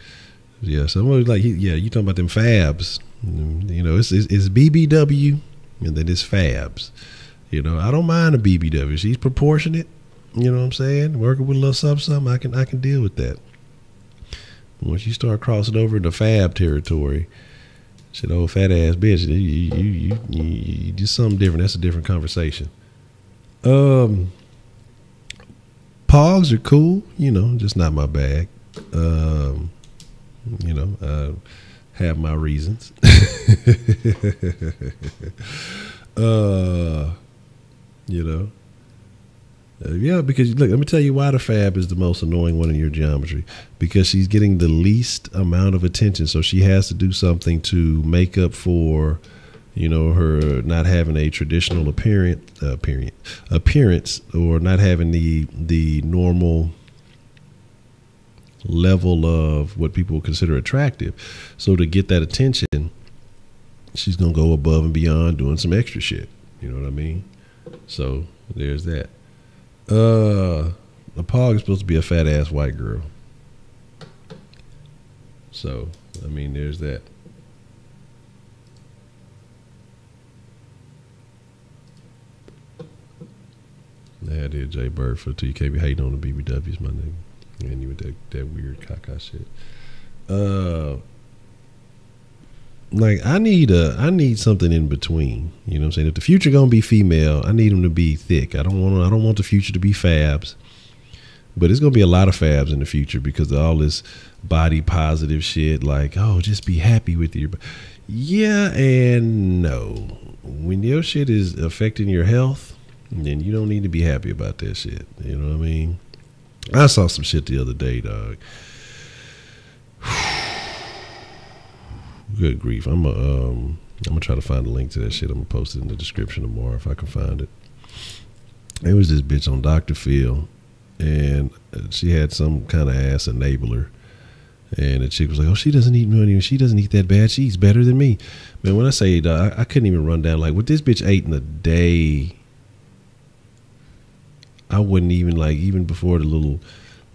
Yeah, somebody like, yeah, you talking about them fabs. You know, it's BBW and then it's fabs. You know, I don't mind a BBW. She's proportionate. You know what I'm saying? Working with a little something, I can deal with that. Once you start crossing over into fab territory, shit, old fat ass bitch, you do something different. That's a different conversation. Pogs are cool, you know, just not my bag. You know, I have my reasons. You know, yeah, because look, let me tell you why the fab is the most annoying one in your geometry. Because she's getting the least amount of attention, so she has to do something to make up for, you know, her not having a traditional appearance, or not having the normal level of what people consider attractive. So to get that attention, she's gonna go above and beyond doing some extra shit. You know what I mean? So there's that. A pog is supposed to be a fat ass white girl. So I mean, there's that. I had here Jay Bird for 2. You can't be hating on the BBWs, my nigga. And you with that weird caca shit. Like I need something in between. You know what I'm saying? If the future gonna be female, I need them to be thick. I don't want the future to be fabs. But it's gonna be a lot of fabs in the future because of all this body positive shit. Like, oh, just be happy with your. Yeah and no. When your shit is affecting your health, then you don't need to be happy about that shit. You know what I mean? I saw some shit the other day, dog. Good grief. I'm gonna try to find a link to that shit. I'm gonna post it in the description tomorrow if I can find it. It was this bitch on Dr. Phil, and she had some kind of ass enabler. And the chick was like, "Oh, she doesn't eat money. She doesn't eat that bad. She eats better than me." Man, when I say I couldn't even run down like what this bitch ate in a day. I wouldn't even like even before the little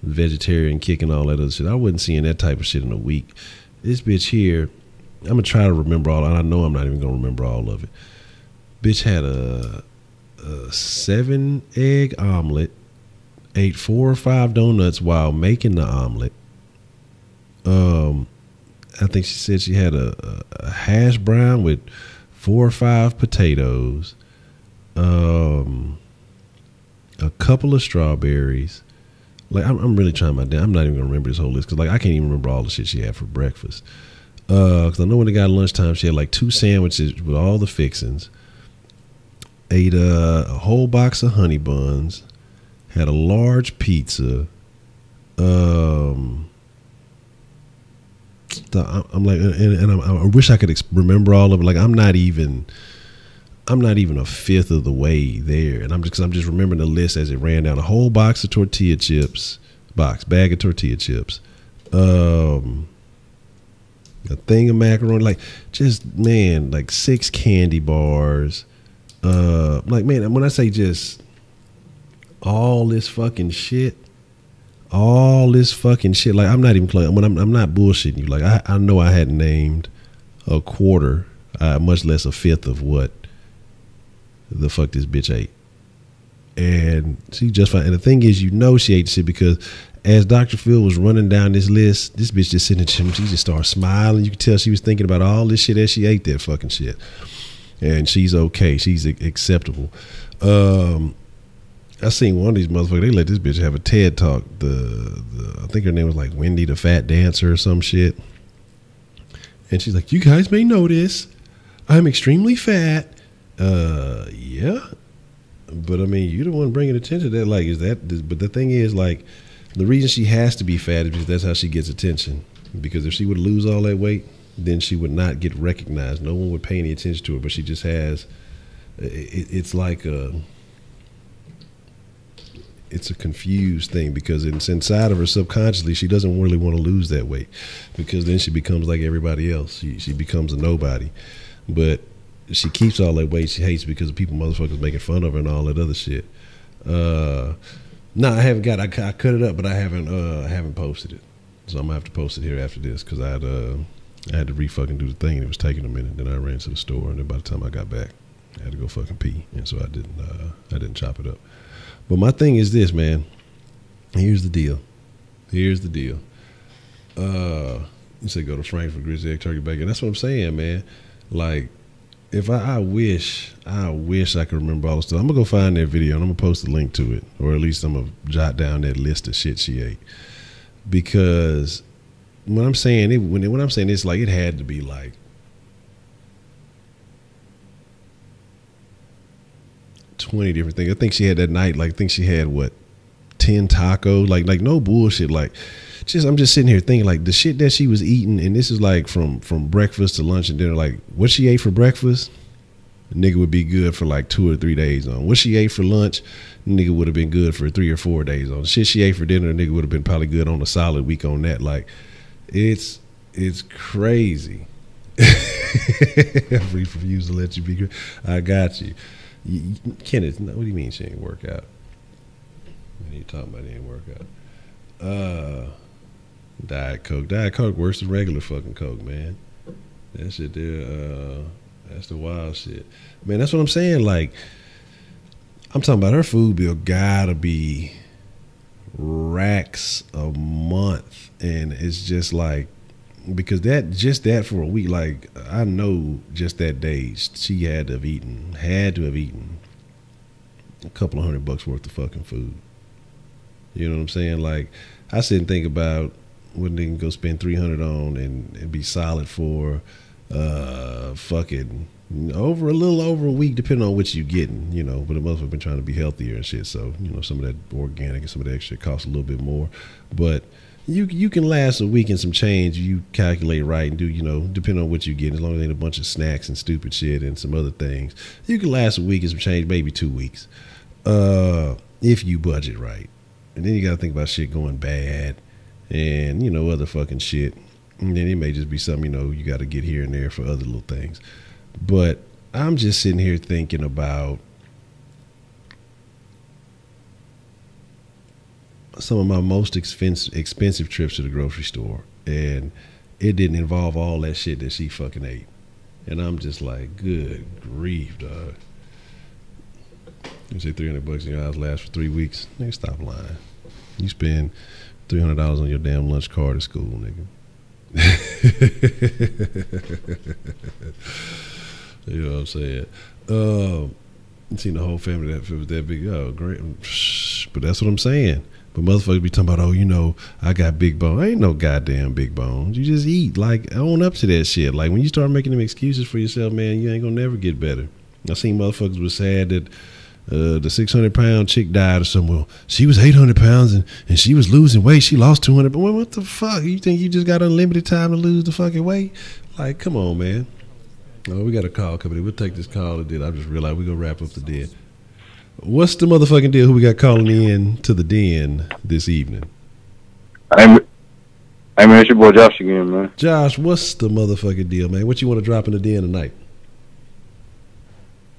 vegetarian kick and all that other shit. I wasn't seeing that type of shit in a week. This bitch here, I'm gonna try to remember all. And I know I'm not even gonna remember all of it. Bitch had a 7-egg omelet, ate 4 or 5 donuts while making the omelet. I think she said she had a hash brown with 4 or 5 potatoes, a couple of strawberries. Like I'm really trying my damn. I'm not even gonna remember this whole list because like I can't even remember all the shit she had for breakfast. Because I know when it got lunchtime, she had like 2 sandwiches with all the fixings. Ate a whole box of honey buns. Had a large pizza. I'm like, and I wish I could remember all of it. Like I'm not even a fifth of the way there, and I'm just remembering the list as it ran down. A whole box of tortilla chips, bag of tortilla chips, a thing of macaroni, like just man, like 6 candy bars, like man, when I say just all this fucking shit. Like I'm not even playing. When I'm not bullshitting you. Like I know I hadn't named a quarter, much less a fifth of what the fuck this bitch ate. And she just fine. And the thing is, you know, she ate shit because as Dr. Phil was running down this list, this bitch just sitting there, she just started smiling. You could tell she was thinking about all this shit as she ate that fucking shit. And she's okay. She's acceptable. I seen one of these motherfuckers. They let this bitch have a TED talk. I think her name was like Wendy the Fat Dancer or some shit. And she's like, "You guys may know this. I'm extremely fat." Yeah, but I mean, you're the one bringing attention to that. Like, is that? But the thing is, like, the reason she has to be fat is because that's how she gets attention. Because if she would lose all that weight, then she would not get recognized. No one would pay any attention to her. But she just has. It's like a. It's a confused thing because it's inside of her subconsciously she doesn't really want to lose that weight because then she becomes like everybody else. She becomes a nobody. But she keeps all that weight she hates because people motherfuckers making fun of her and all that other shit. No, I haven't got. I cut it up, but I haven't posted it. So I'm gonna have to post it here after this because I had to re-fucking do the thing and it was taking a minute. Then I ran to the store and then by the time I got back, I had to go fucking pee and so I didn't chop it up. But my thing is this, man. Here's the deal. You say go to Frankfurt, grits, egg, turkey, bacon. That's what I'm saying, man. Like, if I wish I could remember all the stuff. I'm gonna go find that video and I'm gonna post a link to it, or at least I'm gonna jot down that list of shit she ate. Because when I'm saying it's like it had to be like 20 different things. I think she had that night, like, I think she had what, 10 tacos, like no bullshit. Like, I'm just sitting here thinking, like, the shit that she was eating, and this is like from breakfast to lunch and dinner. Like, what she ate for breakfast, the nigga would be good for like 2 or 3 days on. What she ate for lunch, the nigga would have been good for 3 or 4 days on. The shit she ate for dinner, the nigga would have been probably good on a solid week on that. Like, it's crazy. I refuse to let you be. I got you. Kenneth, what do you mean she ain't work out? What are you talking about? It ain't work out. Diet Coke worse than regular fucking Coke, man. That shit there, that's the wild shit. Man, that's what I'm saying. Like, I'm talking about her food bill gotta be racks a month, and it's just like, because that for a week, like I know just that day she had to have eaten a couple of $100 worth of fucking food. You know what I'm saying? Like, I sit and think about what they can go spend $300 on and be solid for fucking a little over a week, depending on what you're getting, you know. But the motherfucker been trying to be healthier and shit, so you know some of that organic and some of that extra costs a little bit more. But you can last a week and some change. You calculate right and do, you know, depending on what you get, as long as it ain't a bunch of snacks and stupid shit and some other things, you can last a week and some change, maybe 2 weeks, if you budget right. And then you got to think about shit going bad and, you know, other fucking shit. And then it may just be something, you know, you got to get here and there for other little things. But I'm just sitting here thinking about some of my most expensive trips to the grocery store. And it didn't involve all that shit that she fucking ate. And I'm just like, good grief, dog. You say $300 in your house lasts for 3 weeks. Nigga, stop lying. You spend $300 on your damn lunch card at school, nigga. You know what I'm saying? Seen the whole family that was that big. Oh, great. But that's what I'm saying. But motherfuckers be talking about, oh, you know, I got big bones. I ain't no goddamn big bones. You just eat. Like, own up to that shit. Like, when you start making them excuses for yourself, man, you ain't gonna never get better. I seen motherfuckers was sad that the 600-pound chick died or something. Well, she was 800 pounds and she was losing weight. She lost 200. But what the fuck? You think you just got unlimited time to lose the fucking weight? Like, come on, man. Oh, we got a call coming in. We'll take this call and then I just realized we're going to wrap up the den. What's the motherfucking deal? Who we got calling in to the den this evening? Hey man, it's your boy Josh again, man. Josh, what's the motherfucking deal, man? What you want to drop in the den tonight?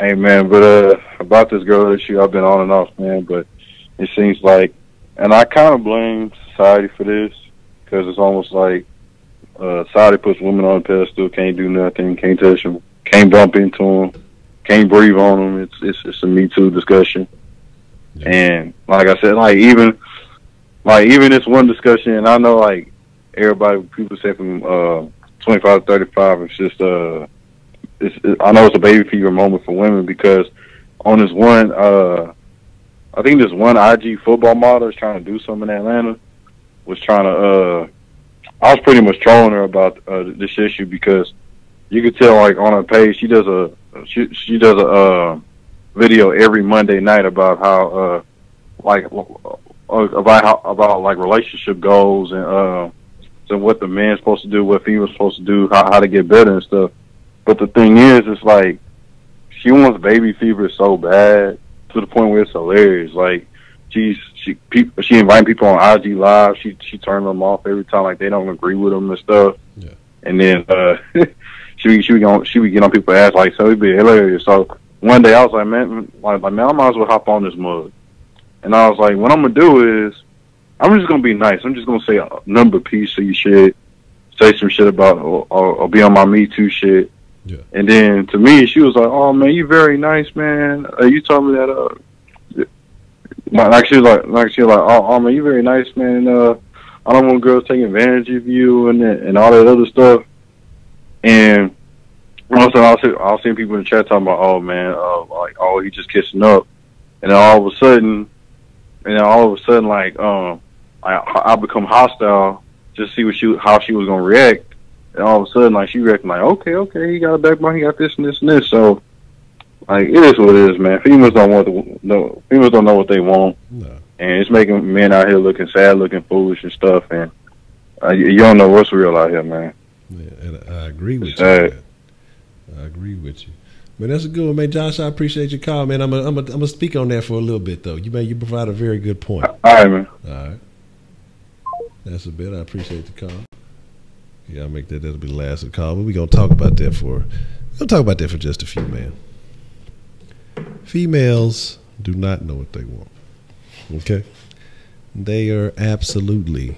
Hey man, but about this girl issue, I've been on and off, man. But it seems like, and I kind of blame society for this, because it's almost like society puts women on a pedestal, can't do nothing, can't touch them, can't bump into them, can't breathe on them. It's a Me Too discussion, yeah. And like I said, like even this one discussion, and I know like everybody, people say from 25 to 35, it's just I know it's a baby fever moment for women, because on this one, I think this one IG football model is trying to do something in Atlanta, was trying to, I was pretty much trolling her about this issue, because you could tell, like, on her page, she does a video every Monday night about how, about relationship goals and so what the man's supposed to do, what female's supposed to do, how to get better and stuff. But the thing is, it's like, she wants baby fever so bad to the point where it's hilarious. Like, she inviting people on IG Live. She turns them off every time, like they don't agree with them and stuff. Yeah. And then she would get on people's ass, like, so it'd be hilarious. So one day I was like, man, I might as well hop on this mug. And I was like, what I'm gonna do is, I'm just gonna be nice. I'm just gonna say a number piece of your shit, say some shit about, or be on my Me Too shit. Yeah. And then to me, she was like, "Oh man, you very nice, man. You told me that." Like she was like, "Oh man, you very nice, man. I don't want girls taking advantage of you and all that other stuff." And also, I was seeing people in the chat talking about, "Oh man, like, oh, he just kissing up," and then all of a sudden, like, I become hostile just to see how she was gonna react. And all of a sudden, like, she reacted like, okay, he got a backbone, he got this and this and this. So, like, it is what it is, man. Females don't know what they want, no. And it's making men out here looking sad, looking foolish and stuff. And you don't know what's real out here, man. Yeah, and I agree with you. Man. I agree with you. Man, that's a good one, man. Josh, I appreciate your call, man. I'm gonna speak on that for a little bit though. You provide a very good point. All right, man. All right. That's a bit. I appreciate the call. Yeah, I'll make that'll be the last of the call. But we're gonna talk about that for just a few, man. Females do not know what they want. Okay? They are absolutely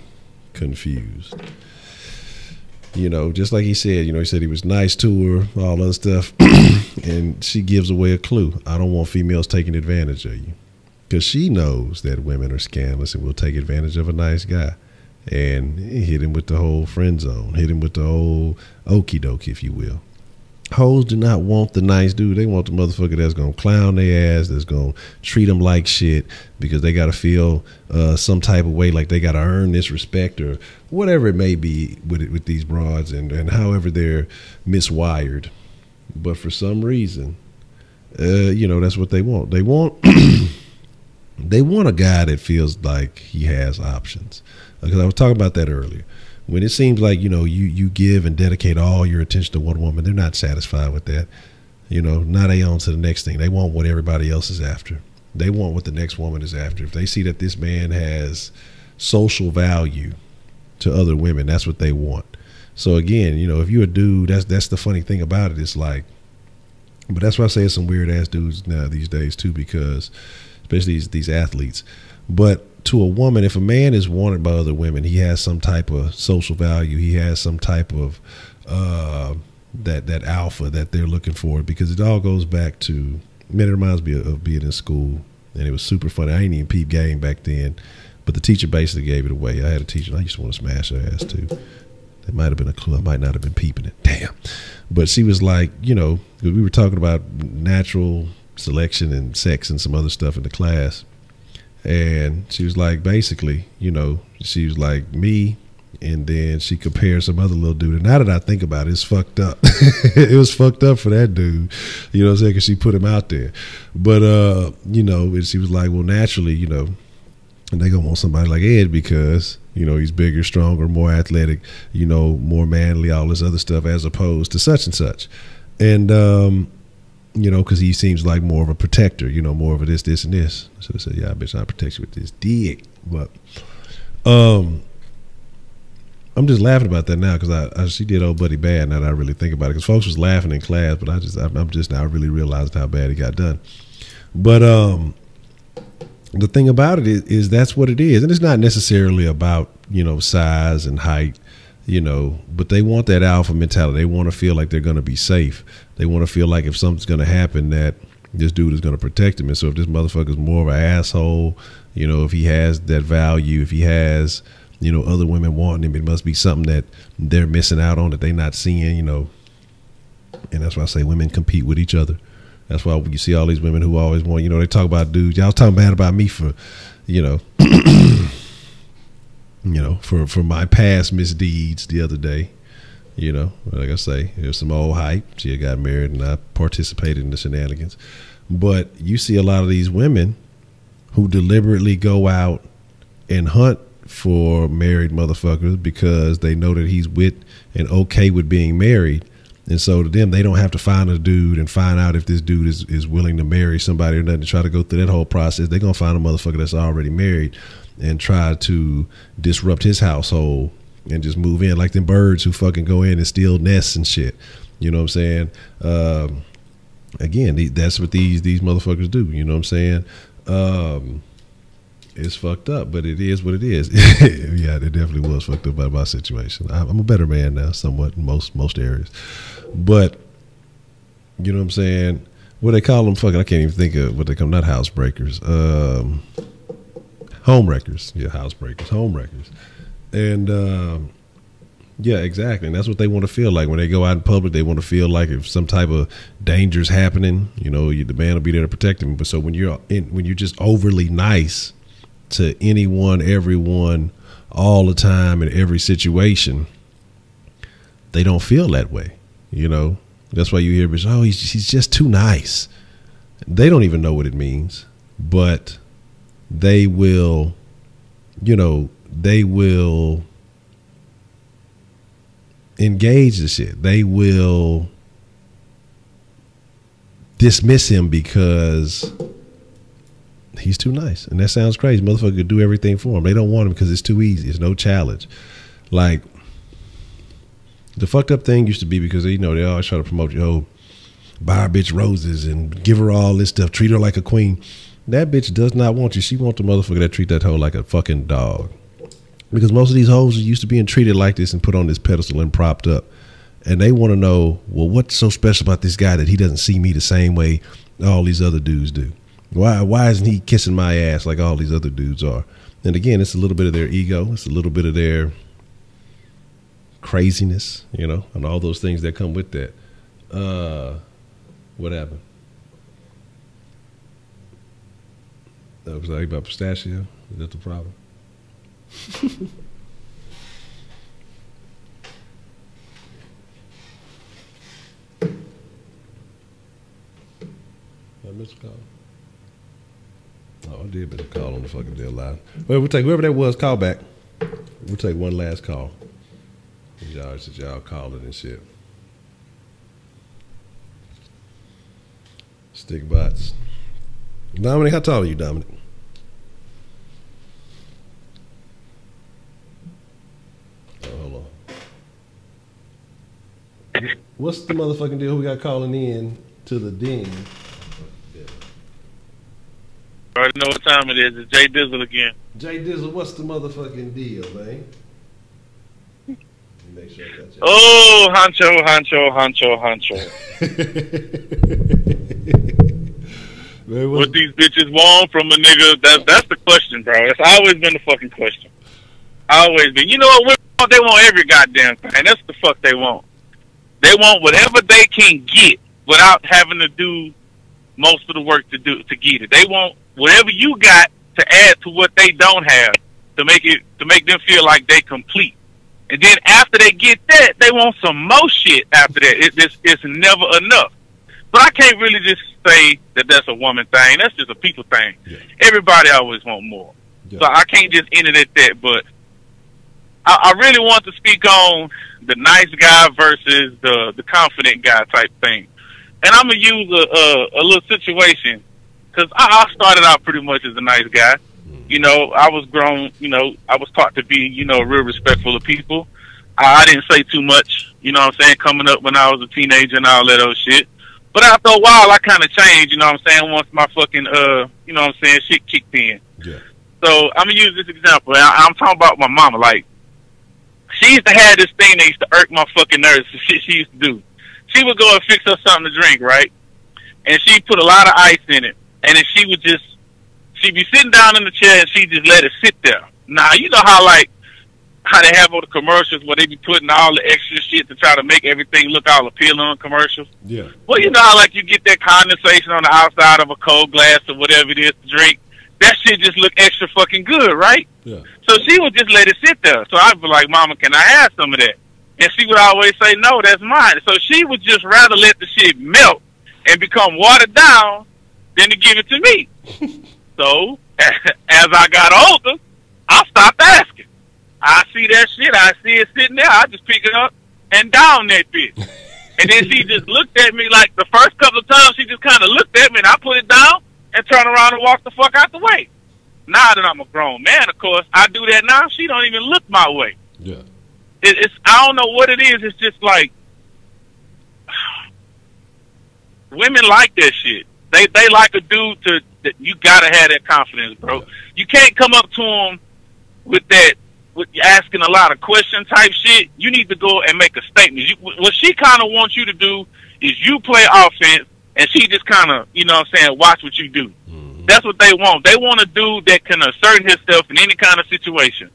confused. You know, just like he said, he said he was nice to her, all other stuff, and she gives away a clue. I don't want females taking advantage of you. because she knows that women are scandalous and will take advantage of a nice guy and hit him with the whole friend zone, hit him with the whole okie doke, if you will. Hoes do not want the nice dude. They want the motherfucker that's going to clown their ass, that's going to treat them like shit because they got to feel some type of way, like they got to earn this respect or whatever it may be with these broads and however they're miswired. But for some reason, that's what they want. They want they want a guy that feels like he has options. Because I was talking about that earlier. When it seems like, you give and dedicate all your attention to one woman, they're not satisfied with that. Now they on to the next thing. They want what everybody else is after. They want what the next woman is after. If they see that this man has social value to other women, that's what they want. So again, if you're a dude, that's the funny thing about it. It's like, but that's why I say it's some weird ass dudes now these days too, because especially these athletes. But to a woman, if a man is wanted by other women, he has some type of social value. He has some type of that alpha that they're looking for, because it all goes back to, man, it reminds me of being in school, and it was super funny. I ain't even peep game back then, but the teacher basically gave it away. I had a teacher, and I used to want to smash her ass too. That might have been a clue. I might not have been peeping it. Damn. But she was like, we were talking about natural selection and sex and some other stuff in the class. And she was like, basically, she was like me, and then she compared some other little dude. And now that I think about it, it's fucked up. It was fucked up for that dude, you know what I'm saying, because she put him out there. But, and she was like, well, naturally, and they gonna want somebody like Ed because, he's bigger, stronger, more athletic, more manly, all this other stuff, as opposed to such and such. And, because he seems like more of a protector, more of a this, and this. So I said, yeah, bitch, I'll protect you with this dick. But I'm just laughing about that now because she did old buddy bad now that I really think about it. Because folks was laughing in class, but I'm just now really realizing how bad he got done. But the thing about it is that's what it is. And it's not necessarily about, size and height. But they want that alpha mentality. They want to feel like they're going to be safe. They want to feel like if something's going to happen, that this dude is going to protect him. And so if this motherfucker's more of an asshole, if he has that value, if he has, other women wanting him, it must be something that they're missing out on that they're not seeing, And that's why I say women compete with each other. That's why you see all these women who always want, they talk about dudes. Y'all talking bad about me for, for my past misdeeds the other day, like I say, there's some old hype. She got married and I participated in the shenanigans. But you see a lot of these women who deliberately go out and hunt for married motherfuckers because they know that he's with and okay with being married. And so to them, they don't have to find a dude and find out if this dude is willing to marry somebody or nothing, to try to go through that whole process. They're going to find a motherfucker that's already married and try to disrupt his household and just move in like them birds who fucking go in and steal nests and shit. You know what I'm saying? Again, that's what these motherfuckers do. You know what I'm saying? It's fucked up, but it is what it is. Yeah, it definitely was fucked up by my situation. I'm a better man now, somewhat in most areas. But, you know what I'm saying? What they call them? Fucking, I can't even think of what they call them. Not housebreakers. Homewreckers. Yeah, housebreakers. Homewreckers. And, yeah, exactly. And that's what they want to feel like when they go out in public. They want to feel like if some type of danger is happening, the man will be there to protect them. But so when you're just overly nice to anyone, everyone, all the time, in every situation, they don't feel that way. That's why you hear, oh, he's just too nice. They don't even know what it means, but they will, they will engage the shit. They will dismiss him because he's too nice. And that sounds crazy. Motherfucker could do everything for him. They don't want him because it's too easy. It's no challenge. Like, the fucked up thing used to be because, they always try to promote, buy a bitch roses and give her all this stuff, treat her like a queen. That bitch does not want you. She wants the motherfucker that treat that hoe like a fucking dog. Because most of these hoes are used to being treated like this and put on this pedestal and propped up. And they want to know, well, what's so special about this guy that he doesn't see me the same way all these other dudes do? Why isn't he kissing my ass like all these other dudes are? And again, it's a little bit of their ego. It's a little bit of their craziness, you know, and all those things that come with that. What happened? That was like about pistachio. Is that the problem? I missed a call. Oh, I did miss a call on the fucking deal line. Well, we'll take whoever that was. Call back. We'll take one last call. Y'all calling and shit. Stick bots. Dominic, how tall are you, Dominic? Oh, hold on. What's the motherfucking deal? Who we got calling in to the den? I already know what time it is. It's Jay Dizzle again. Jay Dizzle, what's the motherfucking deal, man? Make sure I got you. Oh, Honcho. Man, what these bitches want from a nigga? That's the question, bro. It's always been the fucking question. Always been. You know what women want? They want every goddamn thing. That's the fuck they want. They want whatever they can get without having to do most of the work to get it. They want whatever you got to add to what they don't have to make them feel like they complete. And then after they get that, they want some more shit after that. It's never enough. But I can't really just say that that's a woman thing. That's just a people thing. Yeah. Everybody always want more. Yeah. So I can't just end it at that. But I really want to speak on the nice guy versus the confident guy type thing. And I'm going to use a little situation because I started out pretty much as a nice guy. You know, I was grown, you know, I was taught to be, you know, real respectful of people. I didn't say too much, you know what I'm saying, coming up when I was a teenager and all that old shit. But after a while, I kind of changed, you know what I'm saying, once my fucking, you know what I'm saying, shit kicked in. Yeah. So I'm going to use this example. I'm talking about my mama. Like, she used to have this thing that used to irk my fucking nerves, the shit she used to do. She would go and fix her something to drink, right? And she'd put a lot of ice in it. And then she'd be sitting down in the chair and she'd just let it sit there. Now, you know how they have all the commercials where they be putting all the extra shit to try to make everything look all appealing on commercials? Yeah. Well, you know how you get that condensation on the outside of a cold glass or whatever it is to drink? That shit just look extra fucking good, right? Yeah. So she would just let it sit there. So I'd be like, Mama, can I have some of that? And she would always say, no, that's mine. So she would just rather let the shit melt and become watered down than to give it to me. So, as I got older, I stopped asking. I see that shit, I see it sitting there, I just pick it up and down that bitch. And then she just looked at me like the first couple of times, she just kind of looked at me and I put it down and turn around and walk the fuck out the way. Now that I'm a grown man, of course, I do that now, she don't even look my way. Yeah. I don't know what it is, it's just like, women like that shit. They like a dude you gotta have that confidence, bro. You can't come up to them with asking a lot of question type shit. You need to go and make a statement. What she kind of wants you to do is you play offense and she just kind of, you know what I'm saying, watch what you do. Mm-hmm. That's what they want. They want a dude that can assert himself in any kind of situation.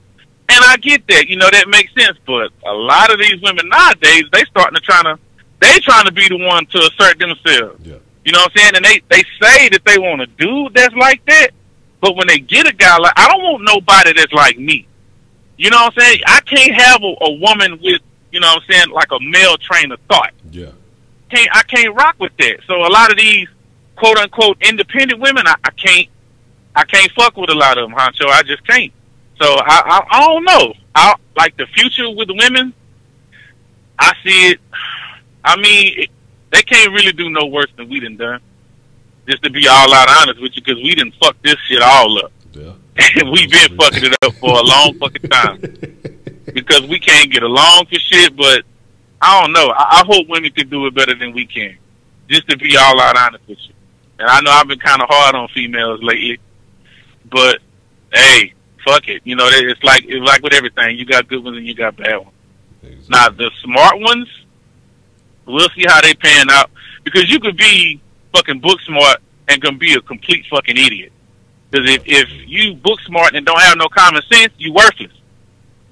And I get that, you know, that makes sense. But a lot of these women nowadays, they trying to be the one to assert themselves. Yeah. You know what I'm saying? And they say that they want a dude that's like that, but when they get a guy I don't want nobody that's like me. You know what I'm saying? I can't have a woman with, you know what I'm saying, like a male train of thought. Yeah. I can't rock with that. So a lot of these quote unquote independent women, I can't fuck with a lot of them, Honcho. I just can't. So I don't know. Like the future with the women, I see it. I mean, they can't really do no worse than we done. Just to be all out honest with you, because we done fucked this shit all up. Yeah. And we've been fucking it up for a long fucking time. Because we can't get along for shit, but I don't know. I hope women can do it better than we can. Just to be all out honest with you. And I know I've been kind of hard on females lately. But, hey, fuck it. You know, it's like with everything. You got good ones and you got bad ones. Exactly. Now, the smart ones, we'll see how they pan out. Because you could be fucking book smart and gonna be a complete fucking idiot. Because if you book smart and don't have no common sense, you worthless,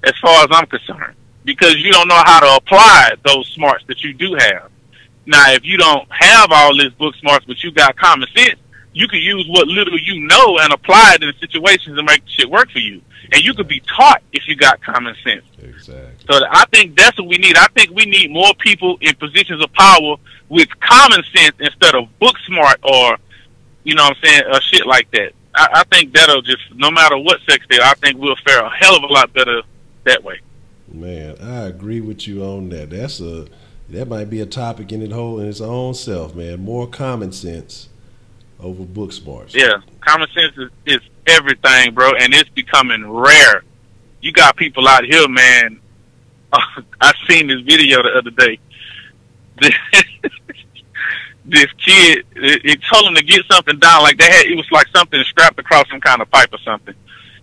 as far as I'm concerned. Because you don't know how to apply those smarts that you do have. Now, if you don't have all this book smarts, but you got common sense, you can use what little you know and apply it in situations and make shit work for you. And you could be taught if you got common sense. Exactly. So I think that's what we need. I think we need more people in positions of power with common sense instead of book smart or, you know what I'm saying, shit like that. I think that'll just, no matter what sex they are, I think we'll fare a hell of a lot better that way. Man, I agree with you on that. That might be a topic in its own self, man. More common sense over book smarts. Yeah, common sense is everything, bro, and it's becoming rare. You got people out here, man. I seen this video the other day. This kid, it told him to get something down, like it was like something strapped across some kind of pipe or something.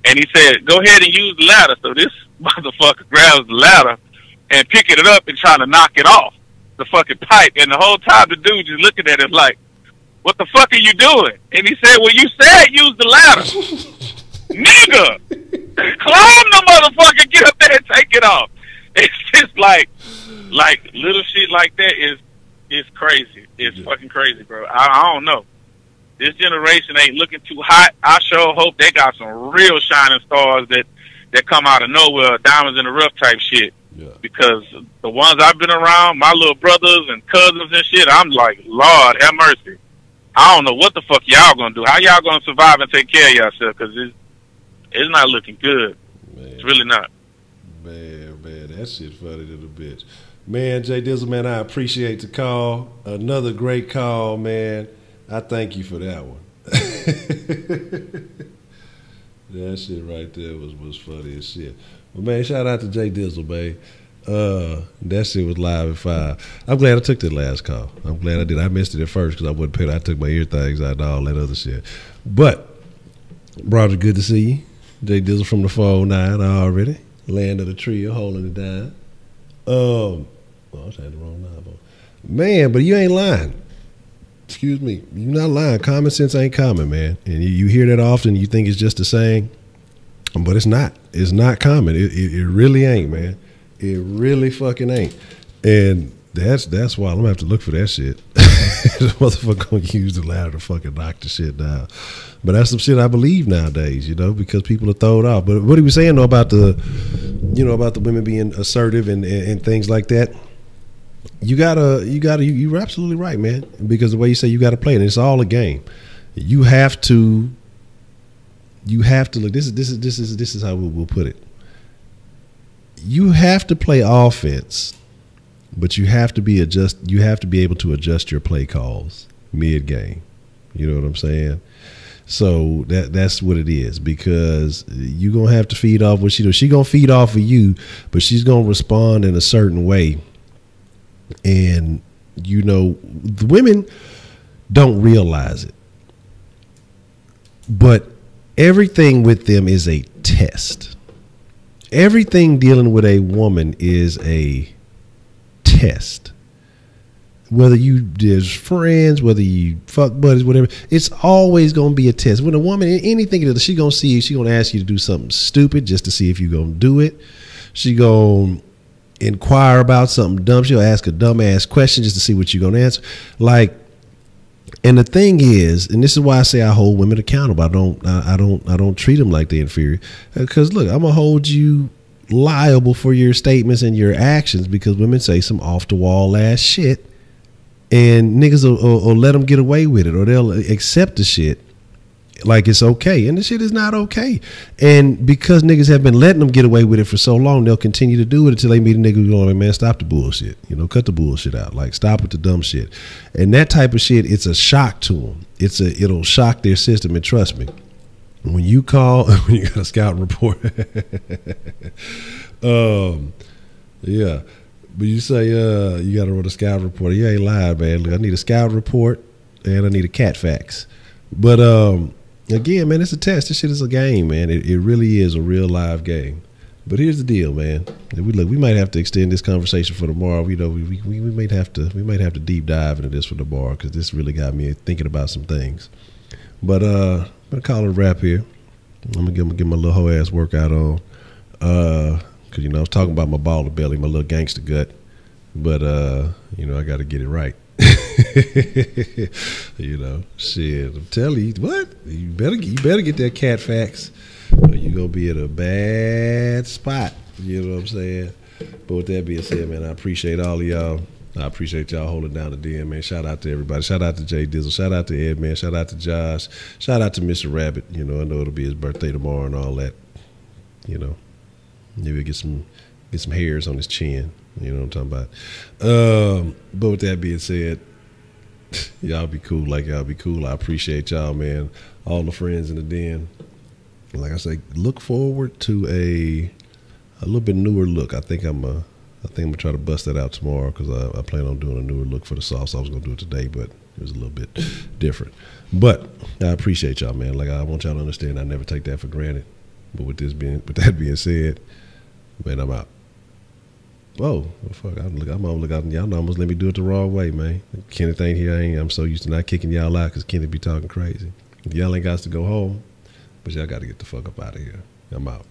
And he said, go ahead and use the ladder. So this motherfucker grabs the ladder and picking it up and trying to knock it off the fucking pipe. And the whole time the dude just looking at it like, what the fuck are you doing? And he said, well, you said use the ladder. Nigga, climb the motherfucker, get up there and take it off. It's just like little shit like that is crazy. It's fucking crazy, bro. I don't know. This generation ain't looking too hot. I sure hope they got some real shining stars that come out of nowhere, diamonds in the rough type shit. Yeah. Because the ones I've been around, my little brothers and cousins and shit, I'm like, Lord, have mercy. I don't know what the fuck y'all gonna do. How y'all gonna survive and take care of yourself? Because it's not looking good. Man. It's really not. Man, that shit funny to the bitch. Man, Jay Dizzle, man, I appreciate the call. Another great call, man. I thank you for that one. That shit right there was funny as shit. Well, man, shout out to Jay Dizzle, man. That shit was live at 5. I'm glad I took that last call. I'm glad I did. I missed it at first because I wasn't paying. I took my ear things out and all that other shit. But, Roger, good to see you. Jay Dizzle from the 409 already. Land of the trio, holding it down. I had the wrong knob on. Man, but you ain't lying. Excuse me. You're not lying. Common sense ain't common, man. And you hear that often. You think it's just a saying. But it's not. It's not common. It really ain't, man. It really fucking ain't. And that's why I'm going to have to look for that shit. The motherfucker going to use the ladder to fucking knock the shit down. But that's some shit I believe nowadays, because people are thrown off. But what he was saying, though, about the women being assertive and things like that, you're absolutely right, man. Because the way you say you got to play it, and it's all a game. You have to look. This is how we'll put it. You have to play offense, but you have to be able to adjust your play calls mid game. You know what I'm saying? So that's what it is, because you're gonna have to feed off what she does. She's gonna feed off of you, but she's gonna respond in a certain way. And the women don't realize it, but everything with them is a test. Everything dealing with a woman is a test. Whether you just friends, whether you fuck buddies, whatever, it's always going to be a test. When a woman, anything that she going to see you, she going to ask you to do something stupid just to see if you going to do it. She going to inquire about something dumb. She'll ask a dumbass question just to see what you're going to answer. And the thing is, and this is why I say I hold women accountable. I don't treat them like they're inferior. Because look, I'm gonna hold you liable for your statements and your actions, because women say some off the wall ass shit, and niggas will let them get away with it, or they'll accept the shit like it's okay, and the shit is not okay. And because niggas have been letting them get away with it for so long, they'll continue to do it until they meet a nigga who's going, man, stop the bullshit. Cut the bullshit out. Like, stop with the dumb shit. And that type of shit, it's a shock to them. It'll shock their system. And trust me, when you call, when you got a scout report, yeah. But you say you got to run a scout report. You ain't lying, man. Look, I need a scout report and I need a cat fax. But again, man, it's a test. This shit is a game, man. It really is a real live game. But here's the deal, man. We might have to extend this conversation for tomorrow. You know, we might have to deep dive into this for tomorrow because this really got me thinking about some things. But I'm gonna call it a wrap here. I'm gonna get my little hoe ass workout on. Cause I was talking about my baller belly, my little gangster gut, but I got to get it right. Shit. I'm telling you, what you better get that cat facts, or you gonna be at a bad spot. You know what I'm saying? But with that being said, man, I appreciate all of y'all. I appreciate y'all holding down the den, man. Shout out to everybody. Shout out to Jay Dizzle. Shout out to Ed, man. Shout out to Josh. Shout out to Mr. Rabbit. I know it'll be his birthday tomorrow and all that. Maybe get some hairs on his chin. You know what I'm talking about. But with that being said, y'all be cool like y'all be cool. I appreciate y'all, man. All the friends in the den. Like I say, look forward to a little bit newer look. I think I'm gonna try to bust that out tomorrow because I plan on doing a newer look for the sauce. I was gonna do it today, but it was a little bit different. But I appreciate y'all, man. Like I want y'all to understand, I never take that for granted. But with that being said, man, I'm out. Whoa, fuck! I'm on look out. Y'all almost let me do it the wrong way, man. Kenneth ain't here. I'm so used to not kicking y'all out because Kenneth be talking crazy. Y'all ain't got to go home, but y'all got to get the fuck up out of here. I'm out.